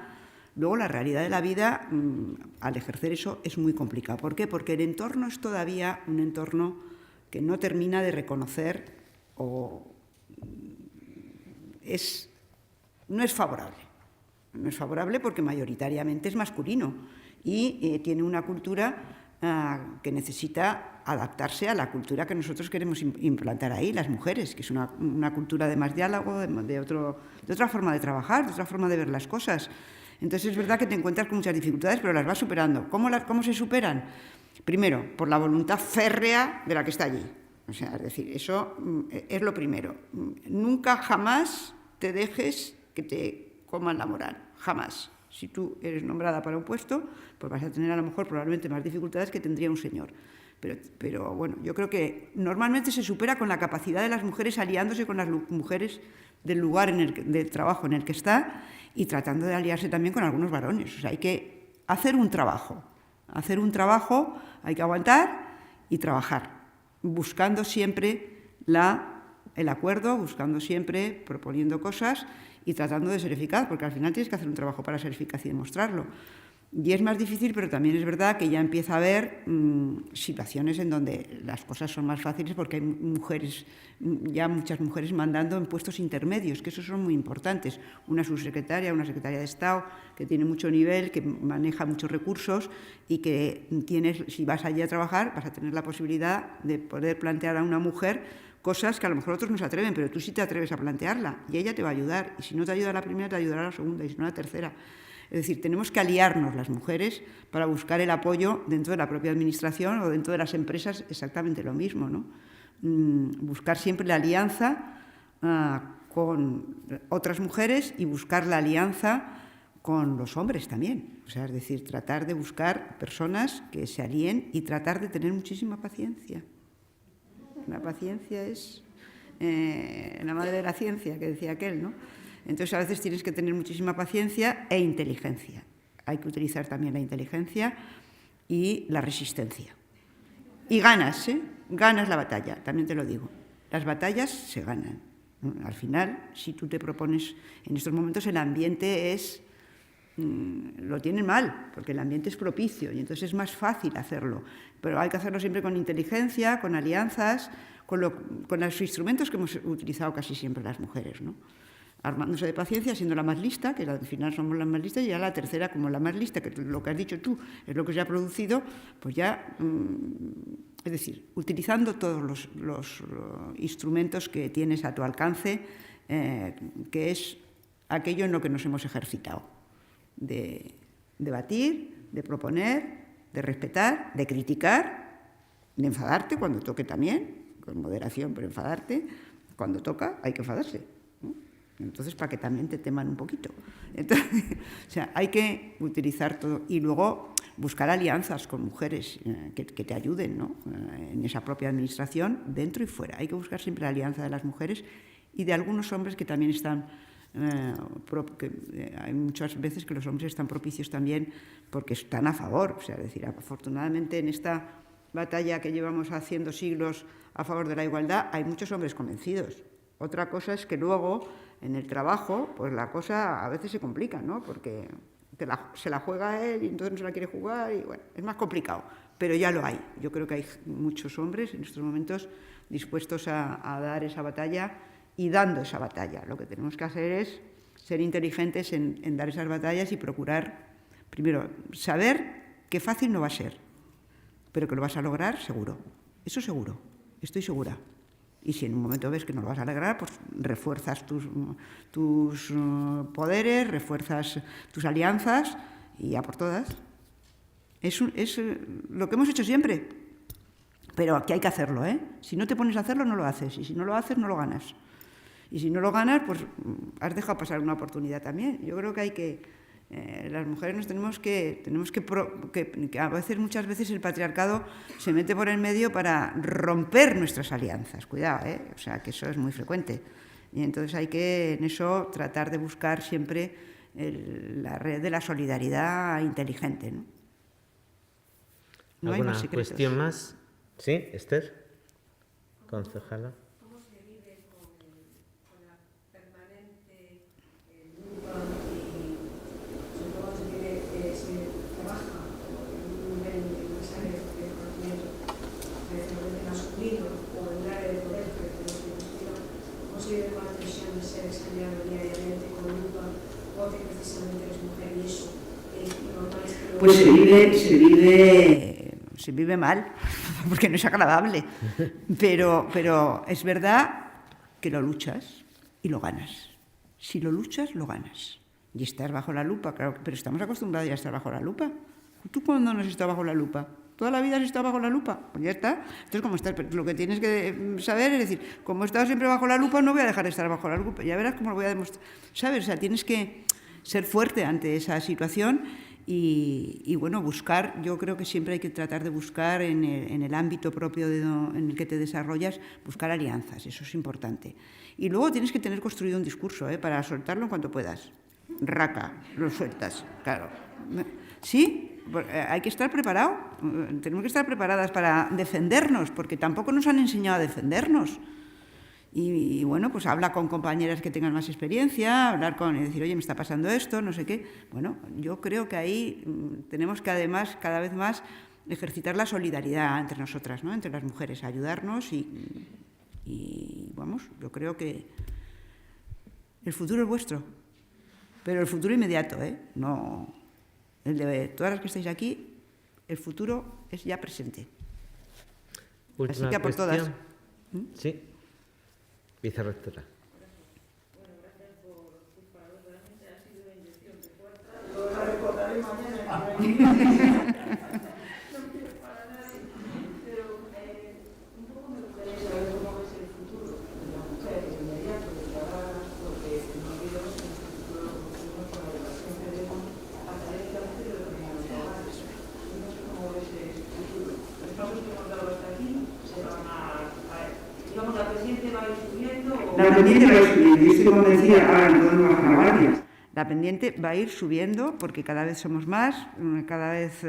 luego la realidad de la vida, al ejercer eso, es muy complicado. ¿Por qué? Porque el entorno es todavía un entorno que no termina de reconocer o no es favorable. No es favorable porque mayoritariamente es masculino y tiene una cultura que necesita adaptarse a la cultura que nosotros queremos implantar ahí, las mujeres, que es una cultura de más diálogo, de otra forma de trabajar, de otra forma de ver las cosas. Entonces es verdad que te encuentras con muchas dificultades, pero las vas superando. ¿Cómo se superan? Primero, por la voluntad férrea de la que está allí. O sea, es decir, eso es lo primero. Nunca, jamás te dejes que te coman la moral, jamás. Si tú eres nombrada para un puesto, pues vas a tener a lo mejor probablemente más dificultades que tendría un señor. Pero bueno, yo creo que normalmente se supera con la capacidad de las mujeres aliándose con las mujeres del lugar del trabajo en el que está y tratando de aliarse también con algunos varones. O sea, hay que hacer un trabajo. Hacer un trabajo, hay que aguantar y trabajar, buscando siempre el acuerdo, buscando siempre, proponiendo cosas y tratando de ser eficaz, porque al final tienes que hacer un trabajo para ser eficaz y demostrarlo. Y es más difícil, pero también es verdad que ya empieza a haber situaciones en donde las cosas son más fáciles porque hay muchas mujeres mandando en puestos intermedios, que esos son muy importantes. Una subsecretaria, una secretaria de Estado, que tiene mucho nivel, que maneja muchos recursos y que si vas allí a trabajar, vas a tener la posibilidad de poder plantear a una mujer cosas que a lo mejor otros no se atreven, pero tú sí te atreves a plantearla y ella te va a ayudar. Y si no te ayuda a la primera, te ayudará a la segunda y si no a la tercera. Es decir, tenemos que aliarnos las mujeres para buscar el apoyo dentro de la propia administración o dentro de las empresas, exactamente lo mismo, ¿no? Buscar siempre la alianza con otras mujeres y buscar la alianza con los hombres también. O sea, es decir, tratar de buscar personas que se alíen y tratar de tener muchísima paciencia. La paciencia es la madre de la ciencia, que decía aquel, ¿no? Entonces, a veces tienes que tener muchísima paciencia e inteligencia. Hay que utilizar también la inteligencia y la resistencia. Y ganas, ganas la batalla, también te lo digo. Las batallas se ganan. Al final, si tú te propones, en estos momentos el ambiente lo tienen mal, porque el ambiente es propicio y entonces es más fácil hacerlo. Pero hay que hacerlo siempre con inteligencia, con alianzas, con los instrumentos que hemos utilizado casi siempre las mujeres, ¿no? Armándose de paciencia, siendo la más lista, que al final somos las más listas, y ya la tercera, como la más lista, que lo que has dicho tú es lo que se ha producido, pues ya, es decir, utilizando todos los instrumentos que tienes a tu alcance, que es aquello en lo que nos hemos ejercitado, de debatir, de proponer, de respetar, de criticar, de enfadarte cuando toque también, con moderación, pero enfadarte, cuando toca hay que enfadarse. Entonces, para que también te teman un poquito. Entonces, o sea, hay que utilizar todo y luego buscar alianzas con mujeres que te ayuden, ¿no? En esa propia administración, dentro y fuera. Hay que buscar siempre la alianza de las mujeres y de algunos hombres que también están... hay muchas veces que los hombres están propicios también porque están a favor. O sea, es decir, afortunadamente en esta batalla que llevamos haciendo siglos a favor de la igualdad hay muchos hombres convencidos. Otra cosa es que luego, en el trabajo, pues la cosa a veces se complica, ¿no? Porque se la juega él y entonces no se la quiere jugar y bueno, es más complicado, pero ya lo hay. Yo creo que hay muchos hombres en estos momentos dispuestos a dar esa batalla y dando esa batalla. Lo que tenemos que hacer es ser inteligentes en dar esas batallas y procurar, primero, saber que fácil no va a ser, pero que lo vas a lograr seguro. Eso seguro, estoy segura. Y si en un momento ves que no lo vas a lograr, pues refuerzas tus poderes, refuerzas tus alianzas y a por todas. Es lo que hemos hecho siempre. Pero aquí hay que hacerlo, ¿eh? Si no te pones a hacerlo, no lo haces. Y si no lo haces, no lo ganas. Y si no lo ganas, pues has dejado pasar una oportunidad también. Yo creo que hay que... las mujeres nos tenemos que a veces, muchas veces el patriarcado se mete por el medio para romper nuestras alianzas. Cuidado, o sea, que eso es muy frecuente. Y entonces hay que en eso tratar de buscar siempre la red de la solidaridad inteligente, ¿no? No hay más secretos. ¿Alguna cuestión más? Sí, Esther, concejala. Pues se se vive mal, porque no es agradable, pero es verdad que lo luchas y lo ganas. Si lo luchas, lo ganas. Y estás bajo la lupa, claro, pero estamos acostumbrados ya a estar bajo la lupa. ¿Tú cuándo no has estado bajo la lupa? ¿Toda la vida has estado bajo la lupa? Pues ya está. Entonces, como estás, lo que tienes que saber es decir, como he estado siempre bajo la lupa, no voy a dejar de estar bajo la lupa. Ya verás cómo lo voy a demostrar. ¿Sabes? O sea, tienes que ser fuerte ante esa situación y bueno, buscar. Yo creo que siempre hay que tratar de buscar en el ámbito propio en el que te desarrollas, buscar alianzas. Eso es importante. Y luego tienes que tener construido un discurso, para soltarlo en cuanto puedas. Raca, lo sueltas, claro. ¿Sí? Hay que estar preparado, tenemos que estar preparadas para defendernos, porque tampoco nos han enseñado a defendernos. Y bueno, pues habla con compañeras que tengan más experiencia, y decir, oye, me está pasando esto, no sé qué. Bueno, yo creo que ahí tenemos que además cada vez más ejercitar la solidaridad entre nosotras, ¿no? Entre las mujeres, ayudarnos y vamos, yo creo que el futuro es vuestro, pero el futuro inmediato, no... El de todas las que estáis aquí, el futuro es ya presente. Última Así que a por cuestión. todas. Sí, vicerrectora. Bueno, gracias por tus palabras. Realmente ha sido una inyección de fuerza. Lo recordaré mañana. No quiero para nadie. Pero un poco me gustaría saber cómo ves el futuro de la mujer inmediato, de cara, porque no olvidemos que nuestro futuro lo construimos con la educación que demos académicamente de los niños hogares. No sé cómo ves el futuro. Los pasos que hemos dado hasta aquí se van a digamos, la pendiente va a ir subiendo. La pendiente va a ir subiendo, yo estoy convencida, ahora no podemos bajar la guardia. La pendiente va a ir subiendo porque cada vez somos más, cada vez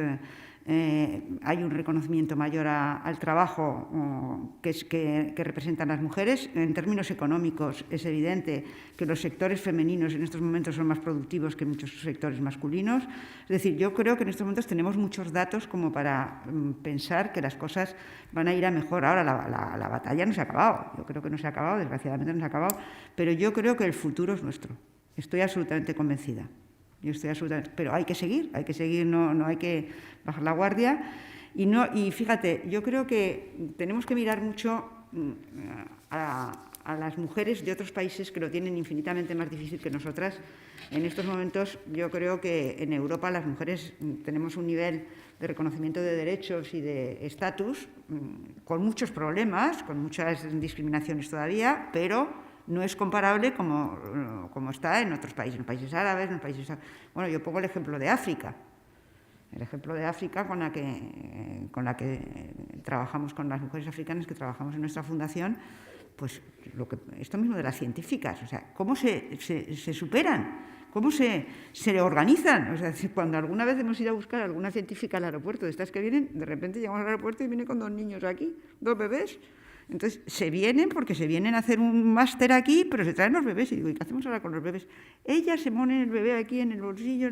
hay un reconocimiento mayor al trabajo que representan las mujeres. En términos económicos es evidente que los sectores femeninos en estos momentos son más productivos que muchos sectores masculinos. Es decir, yo creo que en estos momentos tenemos muchos datos como para pensar que las cosas van a ir a mejor. Ahora la batalla no se ha acabado, yo creo que no se ha acabado, desgraciadamente no se ha acabado, pero yo creo que el futuro es nuestro. Estoy absolutamente convencida. Pero hay que seguir, no hay que bajar la guardia. Y fíjate, yo creo que tenemos que mirar mucho a las mujeres de otros países que lo tienen infinitamente más difícil que nosotras. En estos momentos yo creo que en Europa las mujeres tenemos un nivel de reconocimiento de derechos y de estatus con muchos problemas, con muchas discriminaciones todavía, pero no es comparable como está en otros países, en países árabes, en países... Bueno, yo pongo el ejemplo de África. El ejemplo de África con la que trabajamos con las mujeres africanas que trabajamos en nuestra fundación, pues esto mismo de las científicas, o sea, cómo se superan, cómo se organizan. O sea, cuando alguna vez hemos ido a buscar a alguna científica al aeropuerto, de estas que vienen, de repente llegamos al aeropuerto y viene con 2 niños aquí, 2 bebés. Entonces, se vienen porque se vienen a hacer un máster aquí, pero se traen los bebés. Y digo, ¿y qué hacemos ahora con los bebés? Ellas se ponen el bebé aquí en el bolsillo,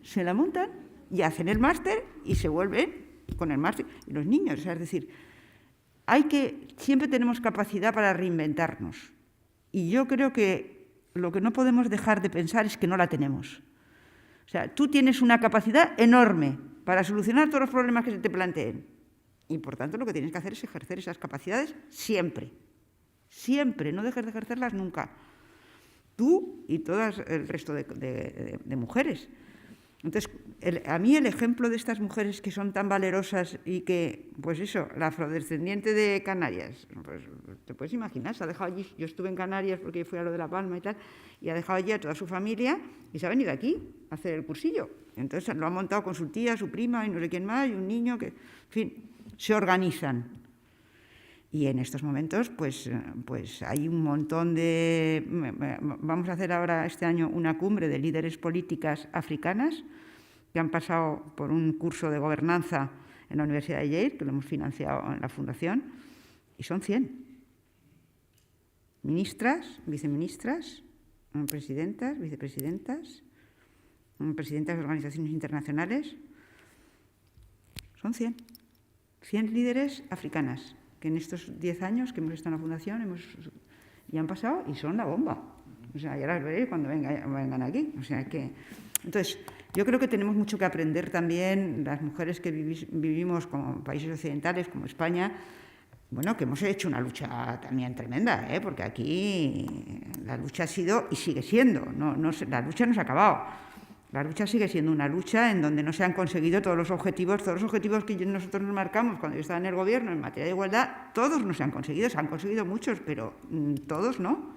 se la montan y hacen el máster y se vuelven con el máster. Y los niños, o sea, es decir, siempre tenemos capacidad para reinventarnos. Y yo creo que lo que no podemos dejar de pensar es que no la tenemos. O sea, tú tienes una capacidad enorme para solucionar todos los problemas que se te planteen. Y, por tanto, lo que tienes que hacer es ejercer esas capacidades siempre. Siempre, no dejes de ejercerlas nunca. Tú y todo el resto de mujeres. Entonces, a mí el ejemplo de estas mujeres que son tan valerosas y que, pues eso, la afrodescendiente de Canarias, pues te puedes imaginar, se ha dejado allí, yo estuve en Canarias porque fui a lo de La Palma y tal, y ha dejado allí a toda su familia y se ha venido aquí a hacer el cursillo. Entonces lo ha montado con su tía, su prima y no sé quién más, y un niño que, en fin, se organizan. Y en estos momentos, pues hay un montón de... Vamos a hacer ahora este año una cumbre de líderes políticas africanas que han pasado por un curso de gobernanza en la Universidad de Yale, que lo hemos financiado en la Fundación, y son 100. Ministras, viceministras, presidentas, vicepresidentas, presidentas de organizaciones internacionales. Son 100. 100 líderes africanas, que en estos 10 años que hemos estado en la Fundación ya han pasado y son la bomba. O sea, ya las veréis cuando vengan aquí. O sea que, entonces, Yo creo que tenemos mucho que aprender también las mujeres que vivimos como países occidentales, como España, bueno, que hemos hecho una lucha también tremenda, porque aquí la lucha ha sido y sigue siendo, la lucha no se ha acabado. La lucha sigue siendo una lucha en donde no se han conseguido todos los objetivos que nosotros nos marcamos cuando yo estaba en el Gobierno en materia de igualdad, todos no se han conseguido muchos, pero todos no.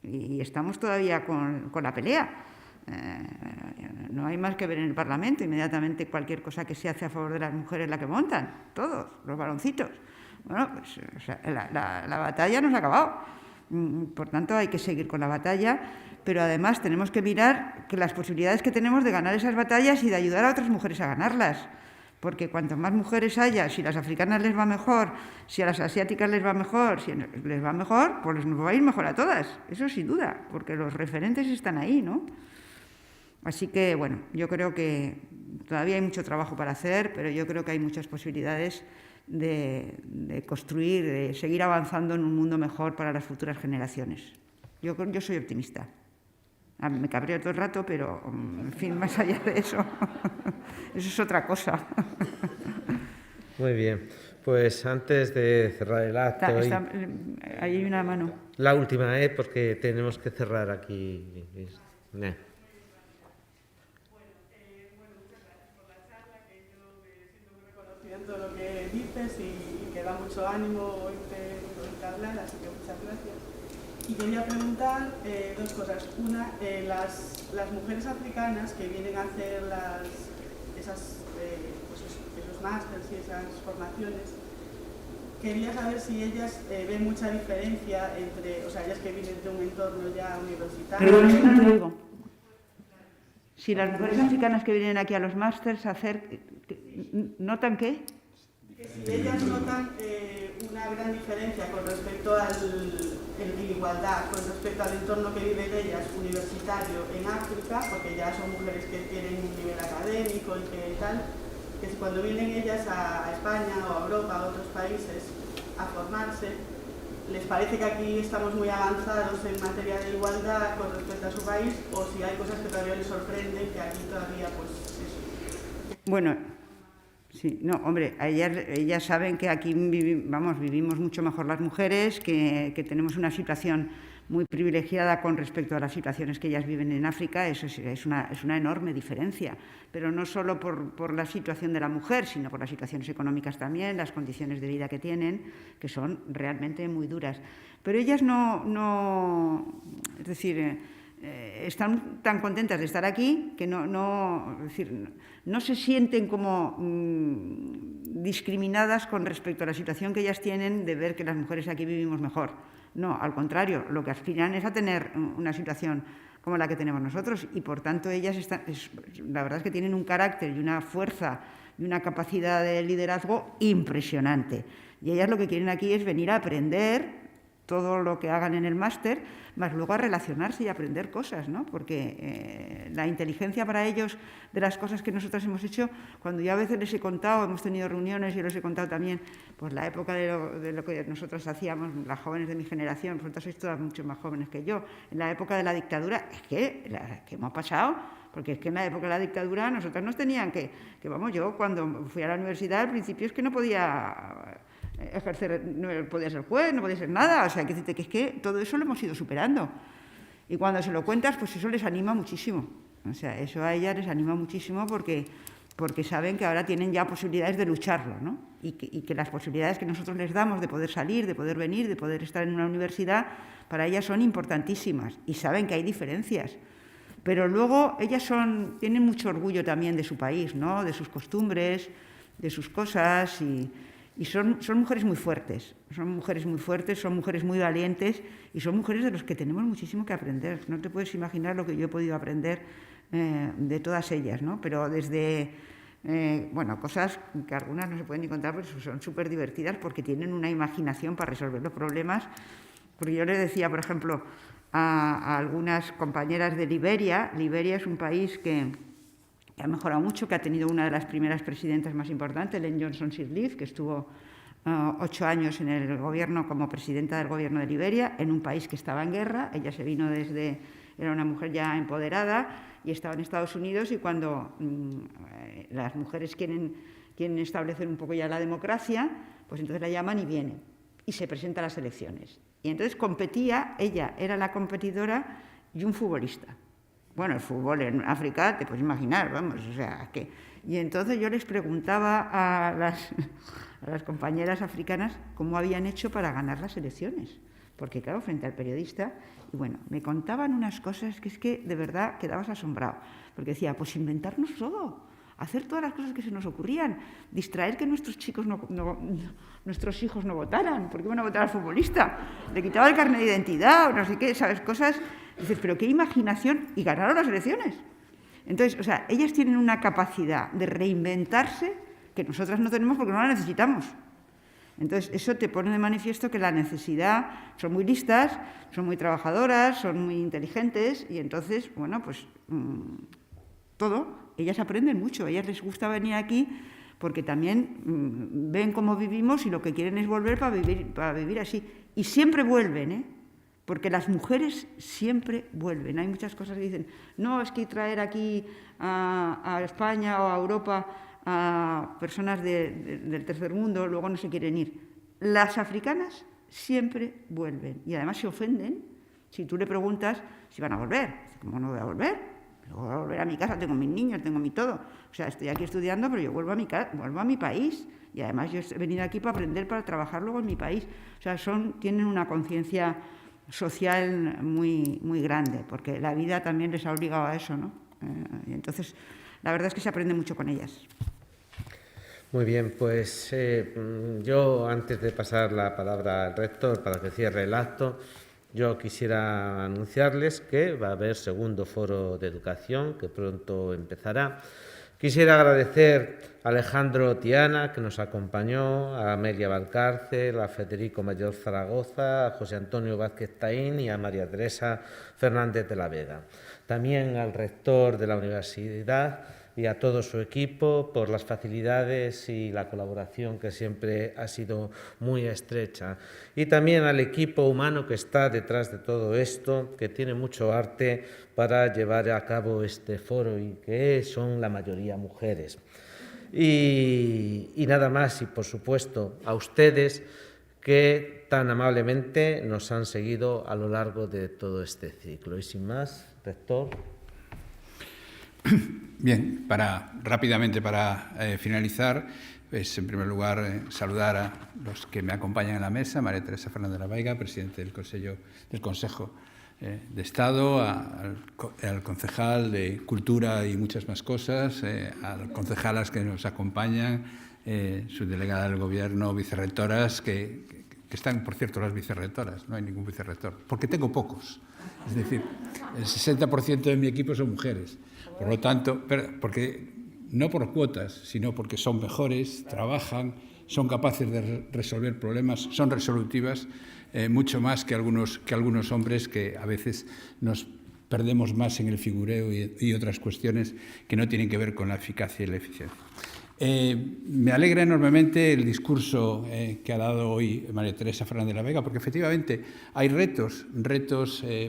Y estamos todavía con la pelea. No hay más que ver en el Parlamento, inmediatamente cualquier cosa que se hace a favor de las mujeres la que montan, todos, los varoncitos. Bueno, pues o sea, la batalla no se ha acabado, por tanto hay que seguir con la batalla, pero además tenemos que mirar que las posibilidades que tenemos de ganar esas batallas y de ayudar a otras mujeres a ganarlas, porque cuanto más mujeres haya, si a las africanas les va mejor, si a las asiáticas les va mejor, si les va mejor, pues nos va a ir mejor a todas, eso sin duda, porque los referentes están ahí, ¿no? Así que, bueno, yo creo que todavía hay mucho trabajo para hacer, pero yo creo que hay muchas posibilidades de construir, de seguir avanzando en un mundo mejor para las futuras generaciones. Yo soy optimista. Me cabreo todo el rato, pero, en fin, más allá de eso, eso es otra cosa. Muy bien. Pues antes de cerrar el acto... Ahí hay una mano. La última, porque tenemos que cerrar aquí. Todo lo que dices y que da mucho ánimo oírte hablar, así que muchas gracias. Y quería preguntar dos cosas. Una, las mujeres africanas que vienen a hacer esos másters y esas formaciones, quería saber si ellas ven mucha diferencia entre, o sea, ellas que vienen de un entorno ya universitario... Perdón, no lo digo. Si las mujeres africanas que vienen aquí a los másters ¿notan qué? Que si ellas notan una gran diferencia con respecto en igualdad, con respecto al entorno que viven ellas universitario en África, porque ya son mujeres que tienen un nivel académico y que tal, que si cuando vienen ellas a España o a Europa o a otros países a formarse, les parece que aquí estamos muy avanzados en materia de igualdad con respecto a su país, o si hay cosas que todavía les sorprenden, que aquí todavía pues eso. Bueno, sí, no, hombre, ellas saben que aquí vivimos mucho mejor las mujeres, que tenemos una situación muy privilegiada con respecto a las situaciones que ellas viven en África. Eso es una enorme diferencia, pero no solo por la situación de la mujer, sino por las situaciones económicas también, las condiciones de vida que tienen, que son realmente muy duras. Pero ellas es decir, están tan contentas de estar aquí que no se sienten como discriminadas con respecto a la situación que ellas tienen de ver que las mujeres aquí vivimos mejor. No, al contrario, lo que aspiran es a tener una situación como la que tenemos nosotros, y por tanto ellas la verdad es que tienen un carácter y una fuerza y una capacidad de liderazgo impresionante. Y ellas lo que quieren aquí es venir a aprender todo lo que hagan en el máster, más luego a relacionarse y a aprender cosas, ¿no? Porque la inteligencia para ellos de las cosas que nosotros hemos hecho, cuando yo a veces les he contado, hemos tenido reuniones, yo les he contado también, pues la época de lo que nosotros hacíamos, las jóvenes de mi generación, vosotros sois todas mucho más jóvenes que yo, en la época de la dictadura, es que hemos pasado, porque es que en la época de la dictadura nosotros nos tenían yo cuando fui a la universidad al principio es que no podía ejercer, no podía ser juez, no podía ser nada, o sea, que es que todo eso lo hemos ido superando. Y cuando se lo cuentas, pues eso les anima muchísimo. O sea, eso a ellas les anima muchísimo porque saben que ahora tienen ya posibilidades de lucharlo, ¿no? Y que las posibilidades que nosotros les damos de poder salir, de poder venir, de poder estar en una universidad, para ellas son importantísimas y saben que hay diferencias. Pero luego ellas tienen mucho orgullo también de su país, ¿no? De sus costumbres, de sus cosas y son mujeres muy fuertes, son mujeres muy valientes y son mujeres de las que tenemos muchísimo que aprender. No te puedes imaginar lo que yo he podido aprender de todas ellas, ¿no? Pero desde, cosas que algunas no se pueden ni contar, pero son súper divertidas porque tienen una imaginación para resolver los problemas. Porque yo les decía, por ejemplo, a algunas compañeras de Liberia es un país que ha mejorado mucho, que ha tenido una de las primeras presidentas más importantes, Ellen Johnson Sirleaf, que estuvo 8 años en el gobierno como presidenta del gobierno de Liberia, en un país que estaba en guerra. Ella se vino desde era una mujer ya empoderada y estaba en Estados Unidos, y cuando las mujeres quieren establecer un poco ya la democracia, pues entonces la llaman y viene, y se presenta a las elecciones. Y entonces competía, ella era la competidora y un futbolista. Bueno, el fútbol en África, te puedes imaginar, vamos, o sea, que... Y entonces yo les preguntaba a las compañeras africanas cómo habían hecho para ganar las elecciones. Porque, claro, frente al periodista, y bueno, me contaban unas cosas que es que de verdad quedabas asombrado. Porque decía, pues inventarnos todo, hacer todas las cosas que se nos ocurrían, distraer que nuestros nuestros hijos no votaran, porque iban a votar al futbolista, le quitaba el carnet de identidad, o no sé qué, ¿sabes? Cosas. Dices, pero qué imaginación, y ganaron las elecciones. Entonces, o sea, ellas tienen una capacidad de reinventarse que nosotras no tenemos porque no la necesitamos. Entonces, eso te pone de manifiesto que la necesidad, son muy listas, son muy trabajadoras, son muy inteligentes, y entonces, bueno, pues todo, ellas aprenden mucho, a ellas les gusta venir aquí porque también ven cómo vivimos y lo que quieren es volver para vivir así. Y siempre vuelven, ¿eh? Porque las mujeres siempre vuelven. Hay muchas cosas que dicen, no, es que traer aquí a España o a Europa a personas del tercer mundo, luego no se quieren ir. Las africanas siempre vuelven y además se ofenden si tú le preguntas si van a volver. ¿Cómo no voy a volver? Luego voy a volver a mi casa, tengo mis niños, tengo mi todo. O sea, estoy aquí estudiando, pero yo vuelvo a mi país, y además yo he venido aquí para aprender, para trabajar luego en mi país. O sea, tienen una conciencia social muy, muy grande, porque la vida también les ha obligado a eso, ¿no? Y entonces, la verdad es que se aprende mucho con ellas. Muy bien, pues yo, antes de pasar la palabra al rector para que cierre el acto, yo quisiera anunciarles que va a haber segundo foro de educación, que pronto empezará. Quisiera agradecer a Alejandro Tiana, que nos acompañó, a Amelia Valcárcel, a Federico Mayor Zaragoza, a José Antonio Vázquez Taín y a María Teresa Fernández de la Vega. También al rector de la universidad y a todo su equipo por las facilidades y la colaboración que siempre ha sido muy estrecha. Y también al equipo humano que está detrás de todo esto, que tiene mucho arte para llevar a cabo este foro y que son la mayoría mujeres. Y nada más, y por supuesto a ustedes que tan amablemente nos han seguido a lo largo de todo este ciclo. Y sin más, rector. Bien, rápidamente para finalizar, pues en primer lugar saludar a los que me acompañan en la mesa, María Teresa Fernández de la Vega, presidente del Consejo de Estado, al concejal de Cultura y muchas más cosas, a las concejalas que nos acompañan, subdelegada del Gobierno, vicerrectoras, que están, por cierto, las vicerrectoras, no hay ningún vicerrector, porque tengo pocos. Es decir, el 60% de mi equipo son mujeres. Por lo tanto, no por cuotas, sino porque son mejores, trabajan, son capaces de resolver problemas, son resolutivas, mucho más que algunos hombres que a veces nos perdemos más en el figureo y otras cuestiones que no tienen que ver con la eficacia y la eficiencia. Me alegra enormemente el discurso que ha dado hoy María Teresa Fernández de la Vega, porque efectivamente hay retos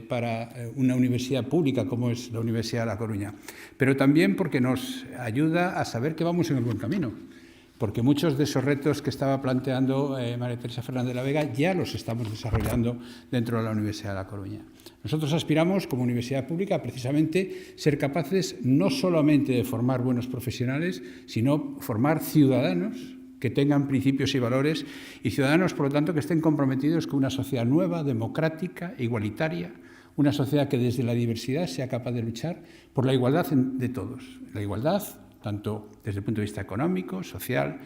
para una universidad pública como es la Universidad de La Coruña, pero también porque nos ayuda a saber que vamos en el buen camino, porque muchos de esos retos que estaba planteando María Teresa Fernández de la Vega ya los estamos desarrollando dentro de la Universidad de La Coruña. Nosotros aspiramos, como universidad pública, precisamente ser capaces no solamente de formar buenos profesionales, sino formar ciudadanos que tengan principios y valores y ciudadanos, por lo tanto, que estén comprometidos con una sociedad nueva, democrática, igualitaria, una sociedad que desde la diversidad sea capaz de luchar por la igualdad de todos. La igualdad, tanto desde el punto de vista económico, social,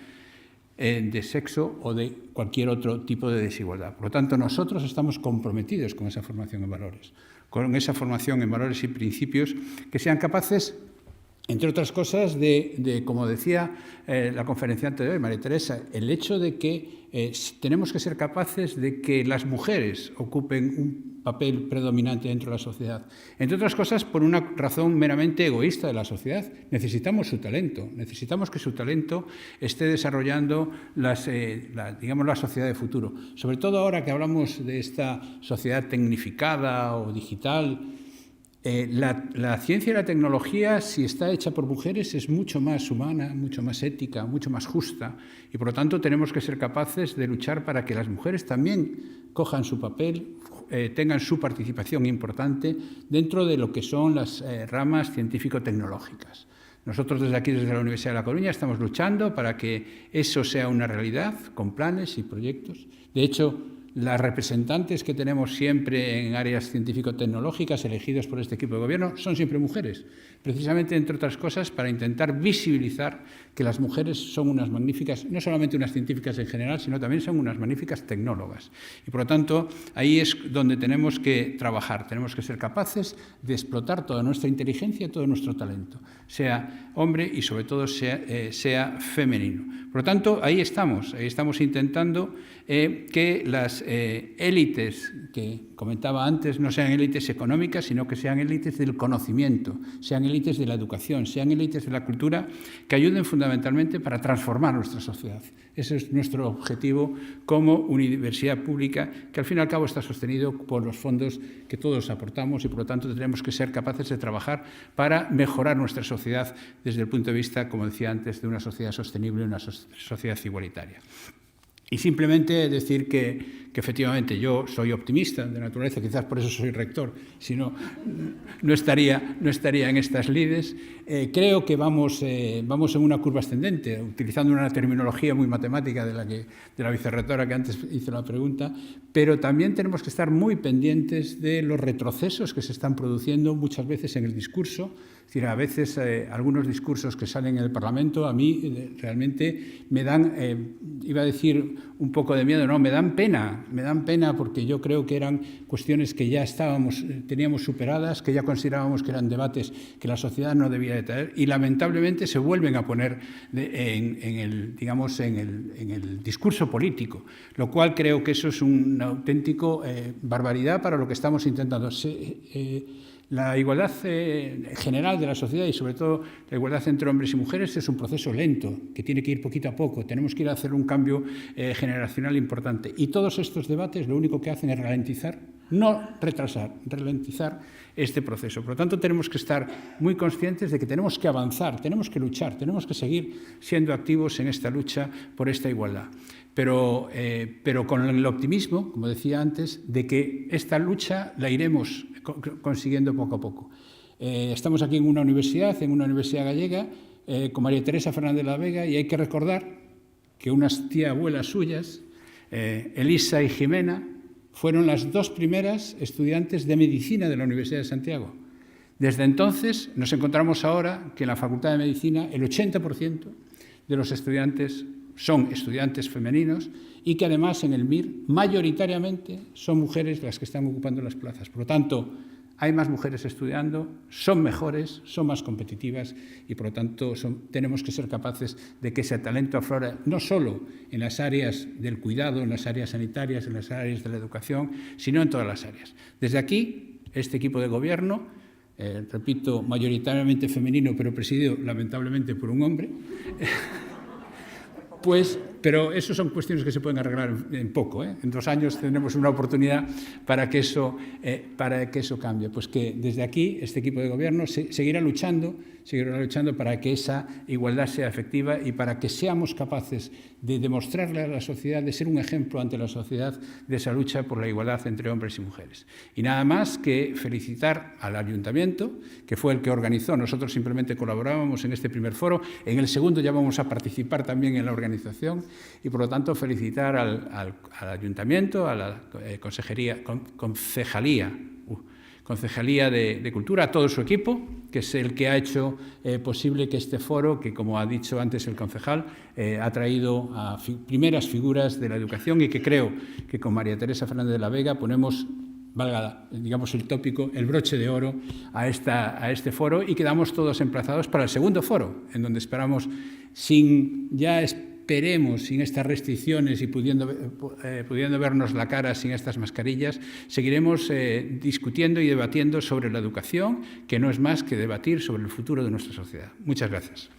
de sexo o de cualquier otro tipo de desigualdad. Por lo tanto, nosotros estamos comprometidos con esa formación en valores, y principios que sean capaces, entre otras cosas, de como decía la conferenciante de hoy, María Teresa, el hecho de que tenemos que ser capaces de que las mujeres ocupen un papel predominante dentro de la sociedad. Entre otras cosas, por una razón meramente egoísta de la sociedad. Necesitamos su talento, necesitamos que su talento esté desarrollando la sociedad de futuro. Sobre todo ahora que hablamos de esta sociedad tecnificada o digital, La ciencia y la tecnología, si está hecha por mujeres, es mucho más humana, mucho más ética, mucho más justa, y por lo tanto tenemos que ser capaces de luchar para que las mujeres también cojan su papel, tengan su participación importante dentro de lo que son las ramas científico-tecnológicas. Nosotros desde aquí, desde la Universidad de La Coruña, estamos luchando para que eso sea una realidad, con planes y proyectos. De hecho, las representantes que tenemos siempre en áreas científico-tecnológicas elegidas por este equipo de gobierno son siempre mujeres, precisamente, entre otras cosas, para intentar visibilizar que las mujeres son unas magníficas, no solamente unas científicas en general, sino también son unas magníficas tecnólogas. Y, por lo tanto, ahí es donde tenemos que trabajar, tenemos que ser capaces de explotar toda nuestra inteligencia, todo nuestro talento, sea hombre y, sobre todo, sea femenino. Por lo tanto, ahí estamos intentando que las élites que comentaba antes no sean élites económicas, sino que sean élites del conocimiento, sean élites de la educación, sean élites de la cultura, que ayuden fundamentalmente para transformar nuestra sociedad. Ese es nuestro objetivo como universidad pública, que al fin y al cabo está sostenido por los fondos que todos aportamos y, por lo tanto, tenemos que ser capaces de trabajar para mejorar nuestra sociedad desde el punto de vista, como decía antes, de una sociedad sostenible y una sociedad igualitaria. Y simplemente decir que efectivamente yo soy optimista de naturaleza, quizás por eso soy rector, si no, no estaría en estas lides. Creo que vamos en una curva ascendente, utilizando una terminología muy matemática de la vicerrectora que antes hizo la pregunta, pero también tenemos que estar muy pendientes de los retrocesos que se están produciendo muchas veces en el discurso. Es decir, a veces algunos discursos que salen en el Parlamento a mí realmente me dan, iba a decir un poco de miedo, no, me dan pena porque yo creo que eran cuestiones que ya teníamos superadas, que ya considerábamos que eran debates que la sociedad no debía de tener y lamentablemente se vuelven a poner en el discurso político, lo cual creo que eso es una auténtica barbaridad para lo que estamos intentando. La igualdad general de la sociedad y, sobre todo, la igualdad entre hombres y mujeres es un proceso lento, que tiene que ir poquito a poco. Tenemos que ir a hacer un cambio generacional importante. Y todos estos debates lo único que hacen es ralentizar, no retrasar, ralentizar este proceso. Por lo tanto, tenemos que estar muy conscientes de que tenemos que avanzar, tenemos que luchar, tenemos que seguir siendo activos en esta lucha por esta igualdad. Pero con el optimismo, como decía antes, de que esta lucha la iremos consiguiendo poco a poco. Estamos aquí en una universidad gallega, con María Teresa Fernández de la Vega, y hay que recordar que unas tía abuelas suyas, Elisa y Jimena, fueron las dos primeras estudiantes de medicina de la Universidad de Santiago. Desde entonces nos encontramos ahora que en la Facultad de Medicina el 80% de los estudiantes son estudiantes femeninos y que además en el MIR mayoritariamente son mujeres las que están ocupando las plazas. Por lo tanto, hay más mujeres estudiando, son mejores, son más competitivas y por lo tanto tenemos que ser capaces de que ese talento aflore no solo en las áreas del cuidado, en las áreas sanitarias, en las áreas de la educación, sino en todas las áreas. Desde aquí, este equipo de gobierno, repito, mayoritariamente femenino, pero presidido lamentablemente por un hombre, pero eso son cuestiones que se pueden arreglar en poco. En 2 años tendremos una oportunidad para que eso cambie. Pues que desde aquí este equipo de gobierno seguirá luchando para que esa igualdad sea efectiva y para que seamos capaces de demostrarle a la sociedad, de ser un ejemplo ante la sociedad de esa lucha por la igualdad entre hombres y mujeres. Y nada más que felicitar al Ayuntamiento, que fue el que organizó. Nosotros simplemente colaborábamos en este primer foro. En el segundo ya vamos a participar también en la organización y, por lo tanto, felicitar al Ayuntamiento, a la Concejalía de Cultura, a todo su equipo, que es el que ha hecho posible que este foro, que como ha dicho antes el concejal, ha traído a primeras figuras de la educación y que creo que con María Teresa Fernández de la Vega ponemos, valga, digamos, el tópico, el broche de oro a este foro y quedamos todos emplazados para el segundo foro, en donde esperamos, sin estas restricciones y pudiendo vernos la cara sin estas mascarillas, seguiremos discutiendo y debatiendo sobre la educación, que no es más que debatir sobre el futuro de nuestra sociedad. Muchas gracias.